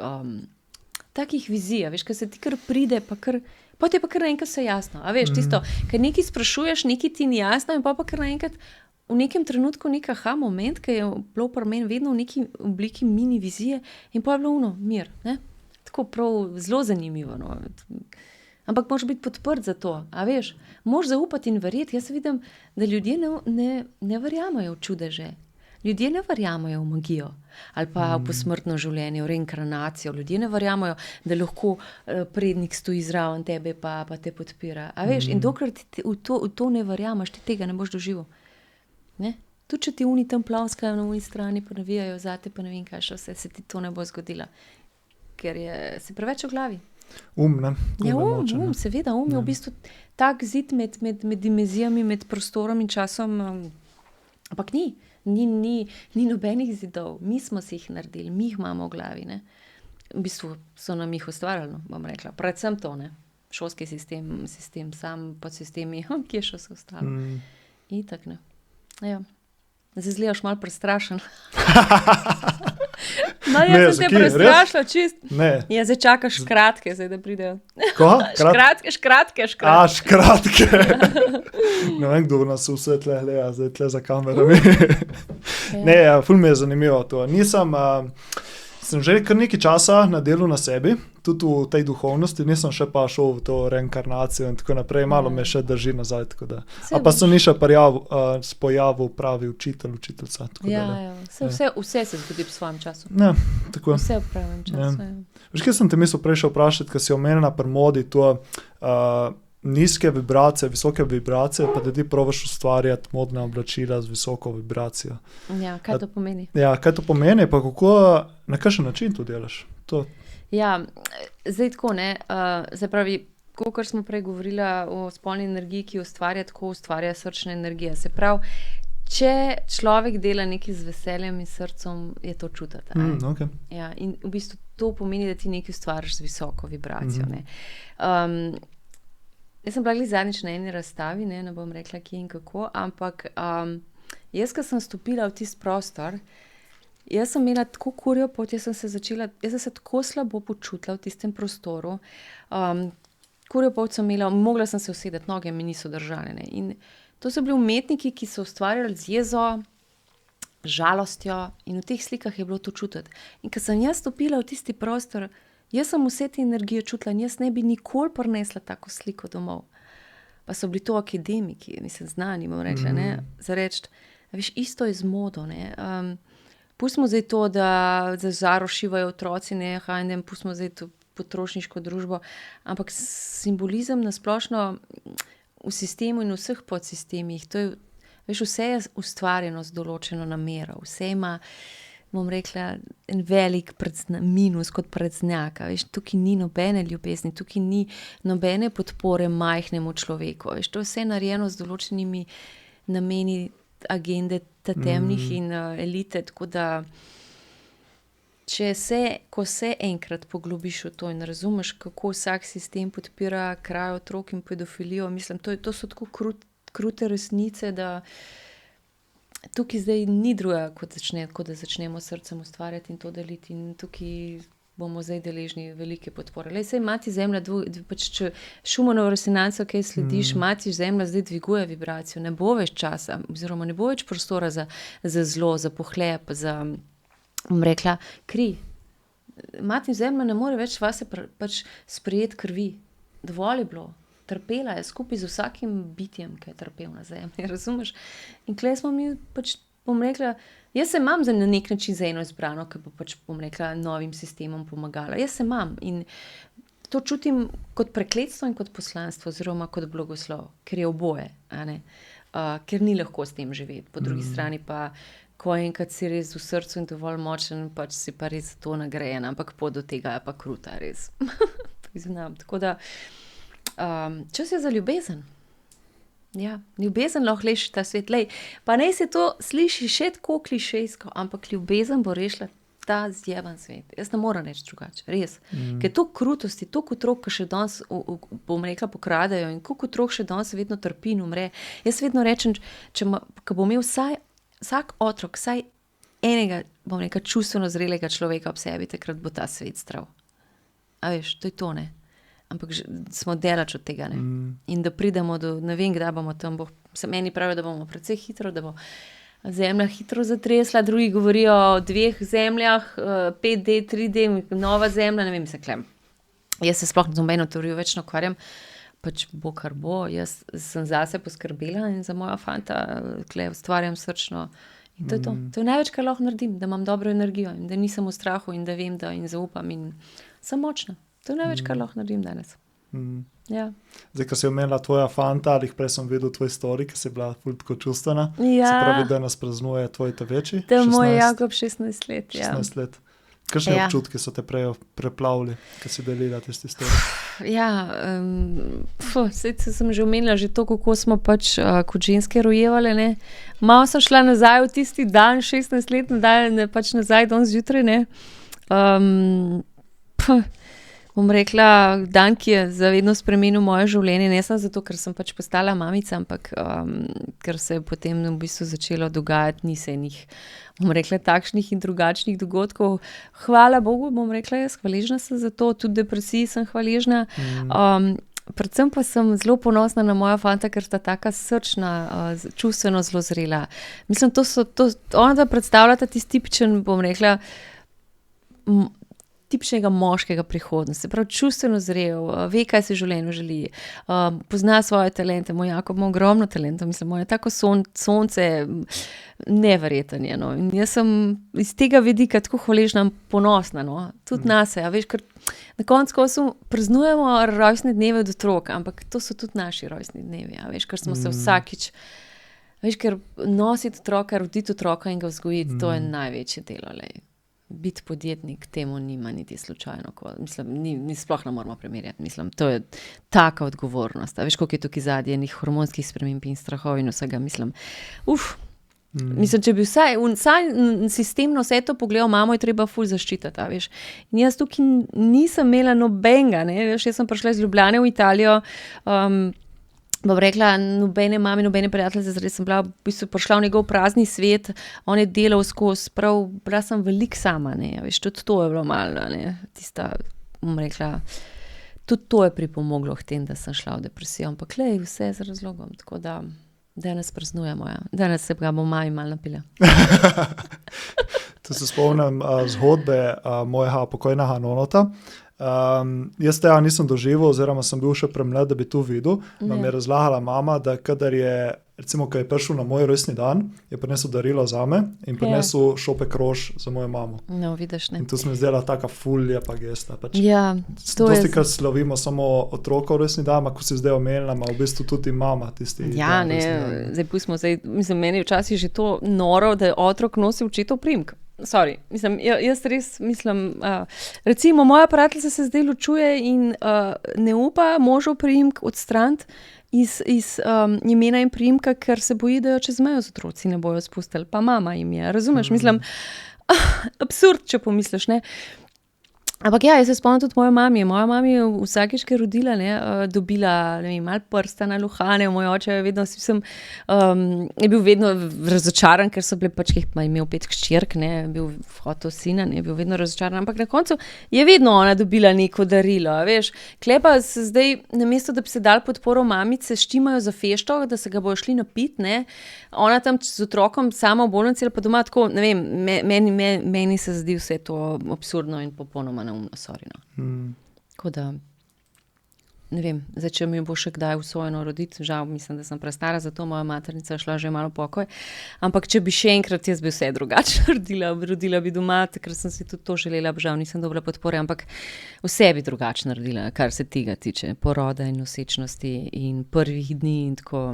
takih vizij, veš, ker se ti kar pride, pa ti je pa kar naenkrat vse jasno. A veš, tisto, ker nekaj sprašuješ, nekaj ti ni jasno in pa kar naenkrat, v nekem trenutku nek aha moment, ki je bilo pri meni vedno v neki obliki mini vizije in pa je bilo mir. Ne? Tako prav zelo zanimivo. No. Ampak moraš biti podprt za to, a veš, moraš zaupati in verjeti. Jaz vidim, da ljudje ne verjamajo v čudeže. Ljudje ne verjamajo v magijo ali pa v posmrtno življenje, v reinkarnacijo. Ljudje ne verjamajo, da lahko prednik stoji zraven tebe pa te podpira. A veš, in dokler ti v to ne verjamaš, ti tega ne boš doživel. Ne? Tudi če ti uni tam plavskajo na uni strani, pa navijajo zate, pa ne vem kaj še vse, se ti to ne bo zgodilo. Ker si preveč v glavi. Ne? Ja, seveda, je v bistvu tak zid med dimenzijami, med prostorom in časom, ampak ni nobenih zidov, mi smo si jih naredili, mi jih imamo v glavi, ne. V bistvu so nam jih ustvarjali, bom rekla, predvsem to, ne, šolski sistem, sam podsistemi, kje še so ostali. Itak, ne. Ja. Zdaj zgledaš malo prestrašen. No, jaz sem te prestrašila, čist. Ne. Ja, zdaj čakaš škratke, zdaj da pridejo. Ko? Škratke. Škratke. Ne vem, kdo nas vse tle gleda, zdaj tle za kamerami. Ne, ful mi je zanimivo to. Sem že kar nekaj časa na delu na sebi, tudi v tej duhovnosti, nisem še pa šel v to reinkarnacijo in tako naprej, malo me še drži nazaj, tako da. A pa sem ni še pojavil pravi učiteljca. Vse se zgodi v svojem času. Ja, tako. Vse v pravem času, ja. Veš, kaj sem te mislil prej še vprašati, ker si omenila pri modi to nizke vibracije, visoke vibracije, pa da ti probaš ustvarjati modna oblačila z visoko vibracijo. Ja, kaj to pomeni? Ja, kaj to pomeni, pa kako, na kakšen način to delaš? To. Ja, zdaj tako, ne, zdaj pravi, kakor smo prej govorili o spolni energiji, ki ustvarja, tako ustvarja srčna energija. Se pravi, če človek dela nekaj z veseljem in srcem, je to čutiti. Okay. Ja, in v bistvu to pomeni, da ti nekaj ustvariš z visoko vibracijo, ne. Jaz sem bila zadnjič na eni razstavi, ne bom rekla kje in kako, ampak jaz, ko sem stopila v tisti prostor, jaz sem imela tako kurjo pot, jaz sem se tako slabo počutila v tistem prostoru. Kurjo pot sem imela, mogla sem se usedeti, noge mi niso držale. Ne. In to so bili umetniki, ki so ustvarjali z jezo, žalostjo in v teh slikah je bilo to čutiti. In ko sem jaz stopila v tisti prostor, jaz sem vse te energije čutila in jaz ne bi nikoli prinesla tako sliko domov. Pa so bili to akademiki, mislim, znani, bom rekla, ne, za reči, veš, isto je z modo, ne. Pustimo zdaj to, da zaro šivajo otroci, ne, pustimo zdaj to potrošniško družbo, ampak simbolizem nasplošno v sistemu in v vseh podsistemih, to je, veš, vse je ustvarjeno z določeno namero, vse ima, bom rekla, en velik minus kot predznak. Veš, tukaj ni nobene ljubezni, tukaj ni nobene podpore majhnemu človeku. Veš, to je vse narejeno z določenimi nameni agende temnih in elite, tako da ko se enkrat poglobiš v to in razumeš, kako vsak sistem podpira kraj otrok in pedofilijo, mislim, to so tako krute resnice, da tukaj zdaj ni druga, kot da začnemo srcem ustvarjati in to deliti in tukaj bomo zdaj deležni velike podpore. Lej, saj Mati Zemlja, pač če Schumanovo resonanco, kaj slediš, Mati Zemlja zdaj dviguje vibracijo, ne bo več časa, oziroma ne bo več prostora za zlo, za pohlep, za, bom rekla, kri. Mati Zemlja ne more več vase pač sprejeti krvi. Dovolj je bilo. Trpela je skupaj z vsakim bitjem, ki je trpel na zemlji, razumeš? In tukaj smo mi pač, bom rekla, jaz se imam na nek način za eno izbrano, ki bo pač, bom rekla, novim sistemom pomagala. Jaz se imam in to čutim kot prekletstvo in kot poslanstvo, oziroma kot blagoslov, ker je oboje, a ne? Ker ni lahko s tem živeti. Po drugi strani pa, ko enkrat si res v srcu in dovolj močen, pač si pa res to nagrajen, ampak pot do tega je pa kruta, res. Priznam, tako da čas je za ljubezen. Ja, ljubezen lahko reši ta svet. Lej, pa naj se to sliši še tako klišejsko, ampak ljubezen bo rešila ta zjeban svet. Jaz ne moram reči drugače, res. Ker to krutosti, toliko otrok, ki še danes, bom rekla, pokradajo in koliko otrok še danes vedno trpi in umre. Jaz vedno rečem, ko bo imel vsak otrok, vsaj enega, bom rekla, čustveno zrelega človeka ob sebi, takrat bo ta svet zdrav. A veš, to je to, ne. Ampak smo daleč od tega, ne. In da pridemo do, ne vem, kdaj bomo tam, Bog Meni pravijo, da bomo precej hitro, da bo zemlja hitro zatresla, drugi govorijo o 2 zemljah, 5D, 3D, nova zemlja, ne vem, jaz se sploh z nobeno teorijo več ne ukvarjam, pač bo, kar bo, jaz sem zase poskrbela in za moja fanta ustvarjam srčno. In to je to. To je največ, kar lahko naredim, da imam dobro energijo in da nisem v strahu in da vem, da in zaupam in sem močna. To je največ, kar lahko naredim danes. Ja. Zdaj, ko si omenila tvoja fanta, ali prej sem videl tvoj story, ki si bila ful tako čustvena. Ja. Se pravi, da nas praznuje tvoj večji. To je moj Jakob 16 let. 16 let. Kakšne občutki so te prej preplavili, ko si delila tisti story? Ja, sem že omenila že to, kako smo pač kot ženske rojevale, ne. Malo sem šla nazaj v tisti dan, 16 let pač nazaj, danes zjutraj, ne. Bom rekla, dan, ki je zavedno spremenil moje življenje, ne samo zato, ker sem pač postala mamica, ampak ker se je potem v bistvu začelo dogajati nisenih, bom rekla, takšnih in drugačnih dogodkov. Hvala Bogu, bom rekla, jaz hvaležna sem za to, tudi depresiji sem hvaležna. Predvsem pa sem zelo ponosna na moja fanta, ker sta taka srčna, čustveno zelo zrela. Mislim, ona dva predstavljata tisti tipičen, bom rekla, tipičnega moškega prihodnosti, prav čustveno zrel, ve, kaj si v življenju želi, pozna svoje talente, moj Jakob ima ogromno talentov, mislim, on je tako sonce, neverjeten je, no, in jaz sem iz tega vidika tako hvaležna in ponosna, no, tudi nase, a veš, ker na koncu praznujemo rojstne dneve od otrok, ampak to so tudi naši rojstni dnevi, a veš, ker smo se vsakič, veš, ker nositi otroka, roditi otroka in ga vzgojiti, to je največje delo, lej. Biti podjetnik, temu nima niti slučajno, mislim, sploh ne moramo primerjati, mislim, to je taka odgovornost, a veš, koliko je tukaj zadnje enih hormonskih sprememb in strahov in vsega, mislim, mislim, če bi vsaj sistemno vse to pogledal, mamo je treba ful zaščititi, a veš, in jaz tukaj nisem imela nobenega, ne, veš, jaz sem prišla iz Ljubljane v Italijo, bom rekla, nobene mame, nobene prijateljice, zdaj sem bila v bistvu prišla v njegov prazni svet, on je delal skozi, prav, bila sem veliko sama, ne, veš, tudi to je bilo malo, ne, tista, bom rekla, tudi to je pripomoglo k tem, da sem šla v depresijo, ampak lej, vse z razlogom, tako da danes praznujemo, ja, danes se ga bom mami malo napila. To se spomnim zgodbe mojega pokojnega nonota. Jaz tega nisem doživel, oziroma sem bil še premlad, da bi to videl. Nam je razlagala mama, da kadar je, recimo, ko je prišel na moj rojstni dan, je prinesel darilo zame in prinesel šopek rož za mojo mamo. No, vidiš, ne. In to se mi zdela taka fulja pa gesta. Pač, ja, to je... Dostikrat slavimo samo otrokov rojstni dan, ko si zdaj omenila, ima v bistvu tudi mama tisti ja, dan rojstni dan. Ja, ne, zdaj pustimo, mislim, meni včasih že to noro, da otrok nosi očetov priimek. Sorry, mislim, jaz res mislim, recimo moja prijateljica se zdaj ločuje in ne upa možev priimek odstraniti iz imena in priimka, ker se boji, da jo čez mejo z otroci ne bojo spustili, pa mama jim je, razumeš, mislim, absurd, če pomisliš, ne. Ampak ja, jaz se spomnim tudi moja mami je vsakič, ki je rodila, ne, dobila, ne vem, malo prstana, luhane, moj oče je vedno, je bil vedno razočaran, ker so bile pač, ki je imel 5 hčerk, ne, bil hotel sina, ne, je bil vedno razočaran, ampak na koncu je vedno ona dobila neko darilo, veš, klepa se zdaj, namesto da bi se dal podporo mamice, štimajo za fešto, da se ga bojo šli napit, ne, ona tam z otrokom sama v bolnici ali pa doma tako, ne vem, meni se zdi vse to absurdno in popolnoma neumno, sorry, no. Tako da, ne vem, zdaj, če mi bo še kdaj usvojeno roditi, žal, mislim, da sem prestara, zato moja maternica je šla že malo pokoj, ampak če bi še enkrat, jaz bi vse drugače rodila bi doma, ker sem si tudi to želela, žal nisem dobila podpore, ampak vse bi drugače naredila, kar se tega tiče, poroda in nosečnosti in prvih dni in tako...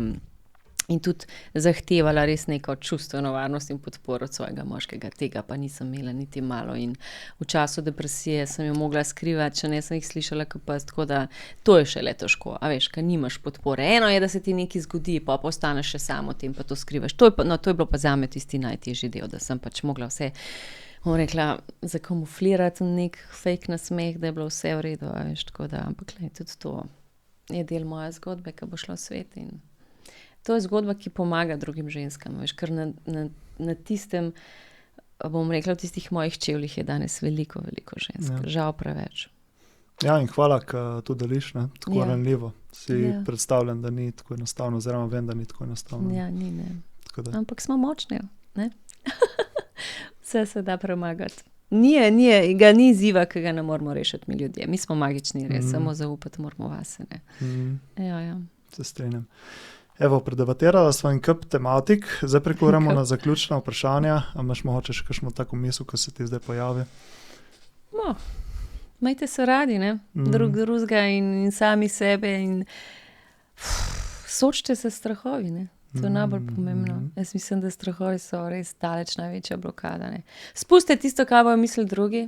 In tudi zahtevala res neko čustveno varnost in podporo od svojega moškega. Tega pa nisem imela niti malo in v času depresije sem jo mogla skrivati, če ne sem jih slišala kapaz, tako da to je šele težko. A veš, kaj nimaš podpore. Eno je, da se ti nekaj zgodi, pa ostaneš še samo tem, pa to skrivaš. To je bilo pa zame tisti najtežji del, da sem pač mogla vse, bom rekla, zakamuflirati nek fake nasmeh, da je bilo vse v redu, a veš, tako da, ampak tudi to je del moje zgodbe, ki bo šla v svet in to je zgodba, ki pomaga drugim ženskam, veš, ker na tistem, bom rekla, v tistih mojih čevljih je danes veliko žensk, žal preveč. Ja, in hvala, da to deliš, ne? Tako ranljivo. Si predstavljam, da ni tako enostavno, oziroma vem, da ni tako enostavno. Ja, ni, ne. Ampak smo močni, ne? Vse se da premagati. Ga ni izziva, ki ga ne moramo rešiti mi ljudje. Mi smo magični, res, samo zaupati moramo vase, ne. Ja. Se strinjam. Evo, predebatirala sva en kup tematik, zdaj prekuramo na zaključna vprašanja. A imaš mogoče še kakšno tako misel, ki se ti zdaj pojavi? Majte se radi, ne? Drugega in sami sebe in sočite se strahovi, ne? To je najbolj pomembno. Jaz mislim, da strahovi so res daleč največja blokada, ne? Spustite tisto, kaj bojo mislili drugi,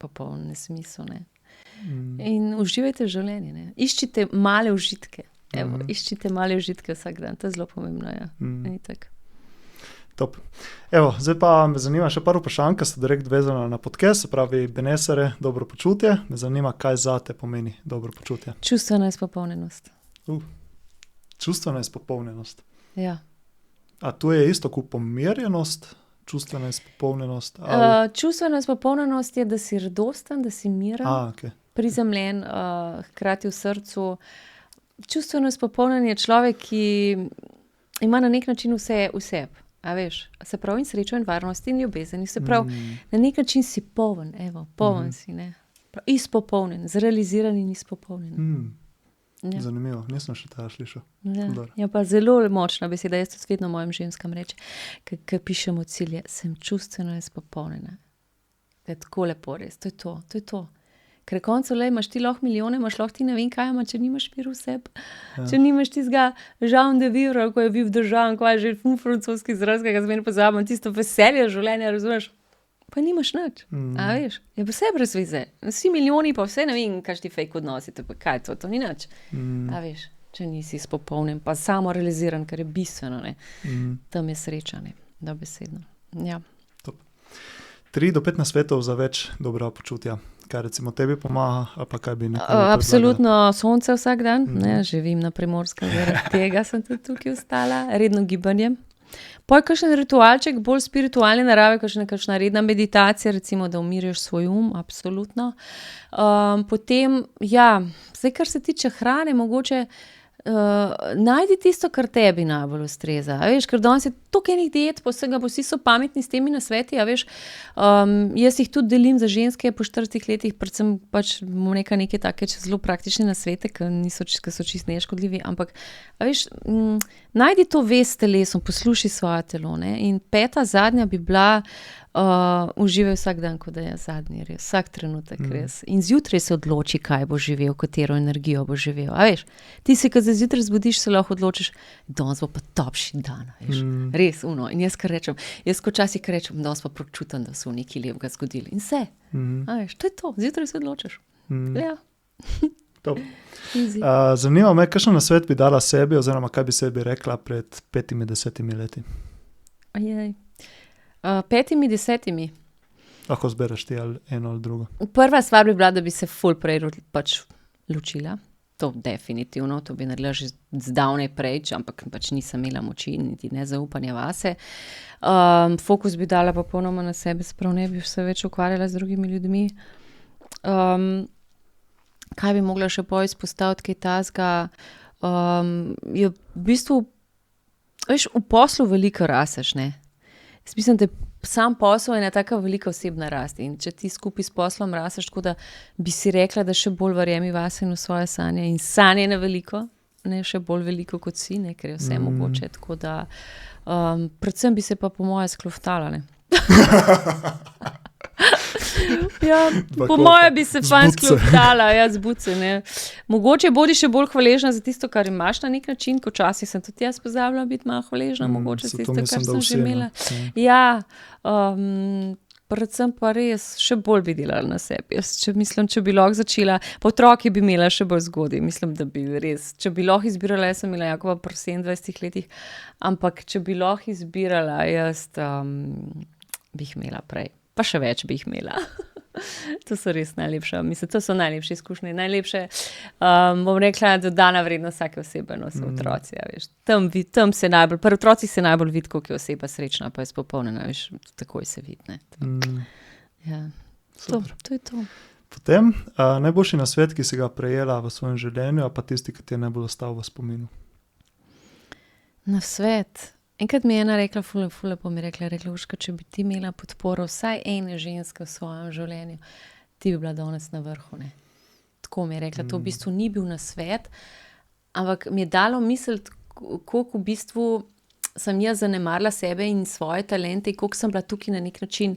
popoln nesmisel, ne? In uživajte v življenju, ne? Iščite male užitke. Evo, iščite male užitke vsak dan, to je zelo pomembno, ja. Top. Evo, zdaj pa me zanima še par vprašanj, ki so direkt vezana na podcast, se pravi benesere, dobro počutje. Me zanima, kaj zate pomeni dobro počutje. Čustvena izpopolnjenost. Čustvena izpopolnjenost. Ja. A to je isto kot pomirjenost, čustvena izpopolnjenost? Čustvena izpopolnjenost je, da si radosten, da si miren, prizemljen, hkrati v srcu. Čustveno izpopolnjen je človek, ki ima na nek način vse v sebi. A veš, se pravi in srečo in varnost in ljubezen. Se pravi, na nek način si poln, evo, poln si, ne. Izpopolnjen, zrealiziran in izpopolnjen. Ja. Zanimivo, nisem še tega slišal. Ja, pa zelo močna beseda, jaz to vedno mojim ženskam reče, ki pišemo cilje, sem čustveno izpopolnjena. To je tako lepo res, to je to. Ker koncu imaš ti lahko milijone, imaš lahko ti ne vem kaj, če nimaš mir v sebi. Ja. Če nimaš tistega Jean de Vivre, ko je bil državan, ko je že francoski izraz, ki ga zmeraj pozabim, tisto veselje življenja, razumeš? Pa nimaš nič, a veš? Je pa vse brez veze. Vsi milijoni pa vse ne vem, kaj ti fake odnosite, pa kaj to ni nič. A veš, če nisi izpopolnjen, pa samo realiziran, kar je bistveno, ne. Tam je sreča, ne, dobesedno. Ja. Top. 3 do 5 nasvetov za več dobra počutja. Kaj recimo tebi pomaga, ali pa kaj bi nekomu Absolutno sonce vsak dan, ne, živim na Primorskem, zaradi tega sem tudi tukaj ostala, redno gibanje. Poj kakšen ritualček, bolj spiritualne narave, kakšna redna meditacija, recimo, da umiriš svoj absolutno. Potem, ja, zdaj, kar se tiče hrane, mogoče najdi tisto, kar tebi najbolj ustreza. A veš, ker danes je toliko enih diet, vsi so pametni s temi nasveti, a veš, jaz jih tudi delim za ženske po 40 letih, predvsem pač neke take zelo praktične nasvete, ki so čisto neškodljivi, ampak, a veš, najdi to vez s telesom, poslušaj svoje telo, ne, in 5. zadnja bi bila uživaj vsak dan, kot da je zadnji, res, vsak trenutek, res. In zjutraj se odloči, kaj bo živel, katero energijo bo živel, a veš. Ti si, ko se zjutraj zbudiš, se lahko odločiš, danes bo pa topši dan, veš. Res, in jaz ko časih rečem, danes pa počutim, da so nekaj lepega zgodili. In vse, a veš, to je to, zjutraj se odločiš. Ja. Top. Zanima me, kakšen nasvet bi dala sebi, oziroma kaj bi sebi rekla pred 5-10 leti? 5-10. Lahko zbereš ti ali eno ali drugo. Prva stvar bi bila, da bi se ful prej pač ločila. To definitivno, to bi naredila že zdavnaj prej, ampak pač nisem imela moči, niti nezaupanja vase. Fokus bi dala popolnoma na sebe, sprav ne bi se več ukvarjala z drugimi ljudmi. Kaj bi mogla še izpostaviti, kaj tazga? Je v bistvu, veš, v poslu veliko raseš, ne? Jaz mislim, da sam posel je ena taka velika osebna rast in če ti skupaj s poslom rasteš, tako da bi si rekla, da še bolj verjemi vase in v svoje sanje in sanje na veliko, ne še bolj veliko kot si, ne, ker je vse mogoče, tako da predvsem bi se pa po moje skloftala, ne. Ja, po moje bi se fajn skloftala, ja, zbuce, ne. Mogoče bodi še bolj hvaležna za tisto, kar imaš na nek način, ko včasih sem tudi jaz pozabila biti malo hvaležna, mogoče za tisto, kar sem že imela. Ja, predvsem pa res še bolj bi delala na sebi. Jaz če bi lahko začela, pa otroki bi imela še bolj zgodaj, mislim, da bi res, če bi lahko izbirala, jaz sem imela Jakoba pri 27 letih, ampak če bi lahko izbirala, jaz bi jih imela prej. Pa še več bi jih imela. To so res najlepša, mislim, to so najlepše izkušnje, najlepše, bom rekla, dodana vrednost vsake osebe, no, so otroci, ja, veš. Tam se najbolj, pri otrocih se najbolj vidi, koliko je oseba srečna, pa je izpopolnjena, veš, takoj se vidi, ne. Ja, to je to. Potem, najboljši nasvet, ki si ga prejela v svojem življenju, pa tisti, ki ti je najbolj ostal v spominu. Nasvet. Enkrat mi je ena rekla, fule pa mi je rekla, Urška, če bi ti imela podporo vsaj ene ženske v svojem življenju, ti bi bila danes na vrhu, ne. Tako mi je rekla, to v bistvu ni bil nasvet, ampak mi je dalo misliti, koliko v bistvu sem jaz zanemarila sebe in svoje talente, koliko sem bila tukaj na nek način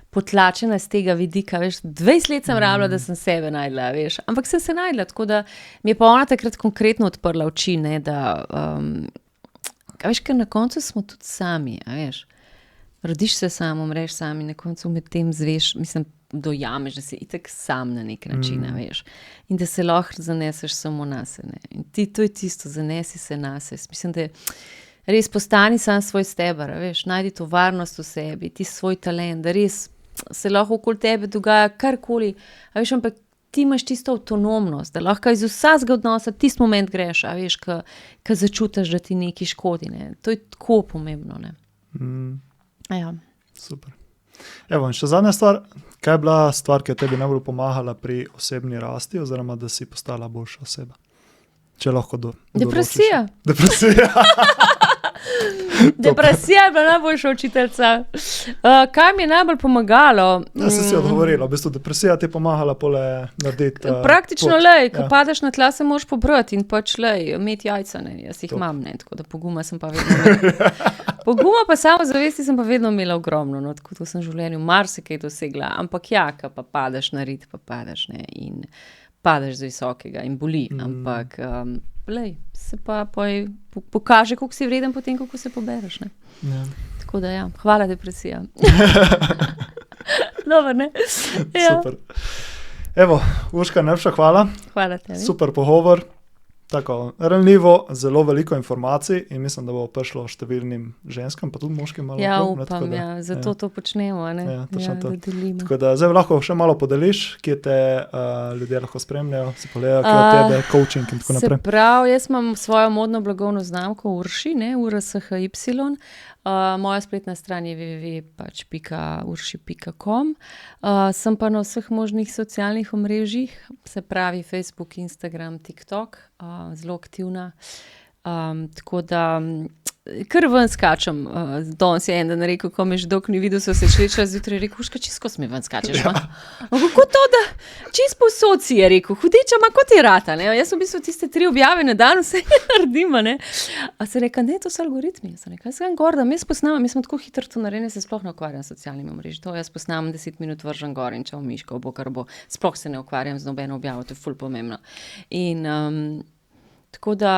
potlačena z tega vidika, veš, 20 let sem rabila, da sem sebe najdla, veš, ampak sem se najdla, tako da mi je pa ona takrat konkretno odprla oči, ne, da, veš, ker na koncu smo tudi sami, a veš, rodiš se sam, umreš sam in na koncu med tem zveš, mislim, dojameš, da si itak sam na nek način, a veš, in da se lahko zaneseš samo nase, ne, in to je tisto, zanesi se nase, mislim, da res postani sam svoj steber, a veš, najdi to varnost v sebi, ti svoj talent, da res se lahko okoli tebe dogaja karkoli, a veš, ampak ti imaš tisto avtonomnost, da lahko iz vsakega odnosa tisti moment greš, a veš, ko začutiš, da ti nekaj škodi, ne. To je tako pomembno, ne. Ja. Super. Evo, in še zadnja stvar, kaj je bila stvar, ki je tebi najbolj pomagala pri osebni rasti, oziroma da si postala boljša oseba? Če lahko Depresija. Depresija. Depresija je bila najboljša učiteljica. Kaj mi je najbolj pomagalo? Ja, si odgovorila. V bistvu depresija ti je pomagala pole narediti praktično, ko padeš na tla, se moraš pobrati in pač, imeti jajca, ne, jaz jih imam, ne, tako da poguma sem pa vedno imela. Poguma pa samozavesti sem pa vedno imela ogromno, no, tako da sem v življenju marsikaj dosegla, ampak ja, ko pa padeš na rit, pa padeš, ne, in padeš z visokega in boli, ampak se pa pokaže, koliko si vreden potem, koliko se pobereš, ne. Ja. Tako da ja, hvala depresija. Dobro, ne? Ja. Super. Evo, Urška, najlepša hvala. Hvala tebi. Super pogovor. Tako, ranljivo, zelo veliko informacij in mislim, da bo prišlo številnim ženskam, pa tudi moškim malo. Ja, upam, zato to počnemo, ne. Ja, točno to. Da delimo. Tako da zdaj lahko še malo podeliš, kje te ljudje lahko spremljajo, si pogledajo, kje od tebe, coaching in tako naprej. Se pravi, jaz imam svojo modno blagovno znamko Urši, ne, URSHY. Moja spletna stran je www.urši.com. Sem pa na vseh možnih socialnih omrežjih, se pravi Facebook, Instagram, TikTok, zelo aktivna. Tako da kar ven skačem. Danes je en dan rekel, ko me že dolgo ni videl, so se šlečila zjutraj, rekel, Urška, čisto mi ven skačeš, ma? Kako to, da čisto povsod si, je rekel, hudiča, ma kot je rata, ne? Jaz v bistvu tiste 3 objave na dan vse naredim, ne? A se reka, ne, to so algoritmi. Jaz sem reka, jaz sem gorda, jaz posnamem, jaz sem tako hitro to naredim, se sploh ne ukvarjam s socialnimi omrežji. To jaz posnamem 10 minut, vržem gor in čau miško, bo kar bo. Sploh se ne ukvarjam z nobeno objavo, to je ful pomembno. In tako da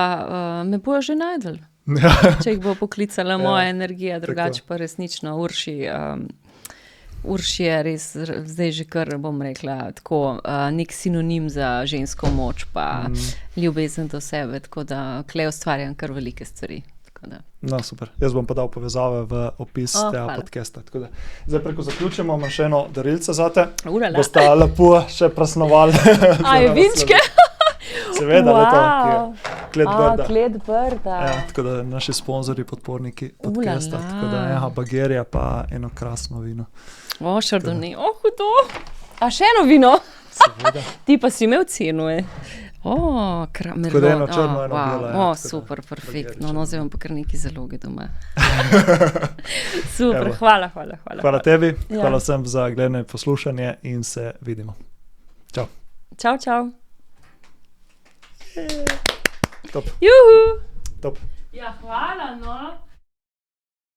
me bojo že najdel. Ja. Če jih bo poklicala moja energija, drugače pa resnično Urši je res, zdaj že kar bom rekla, tako nek sinonim za žensko moč pa ljubezen do sebe, tako da tule ustvarjam kar velike stvari. No, super. Jaz bom pa dal povezave v opis tega podcasta. Tako da, zdaj preko zaključimo, imam še eno darilce zate. Bosta lepo še prasnovali. A je vinčke? Seveda, leto, ki je Kled Brda. Kled Brda. Ja, tako da naši sponzorji, podporniki podcasta. Tako da bagerija pa eno krasno vino. Šardonnay, hudo. A še eno vino? Seveda. Ti pa si imel ceno, Tako da eno črno, eno belo. Super, perfektno. No, zdaj imam pa kar neki zaloge doma. Super, hvala. Hvala tebi, hvala vsem za gledanje, poslušanje in se vidimo. Čau. Čau. Top. Juhu. Top. Ja, hvala, no.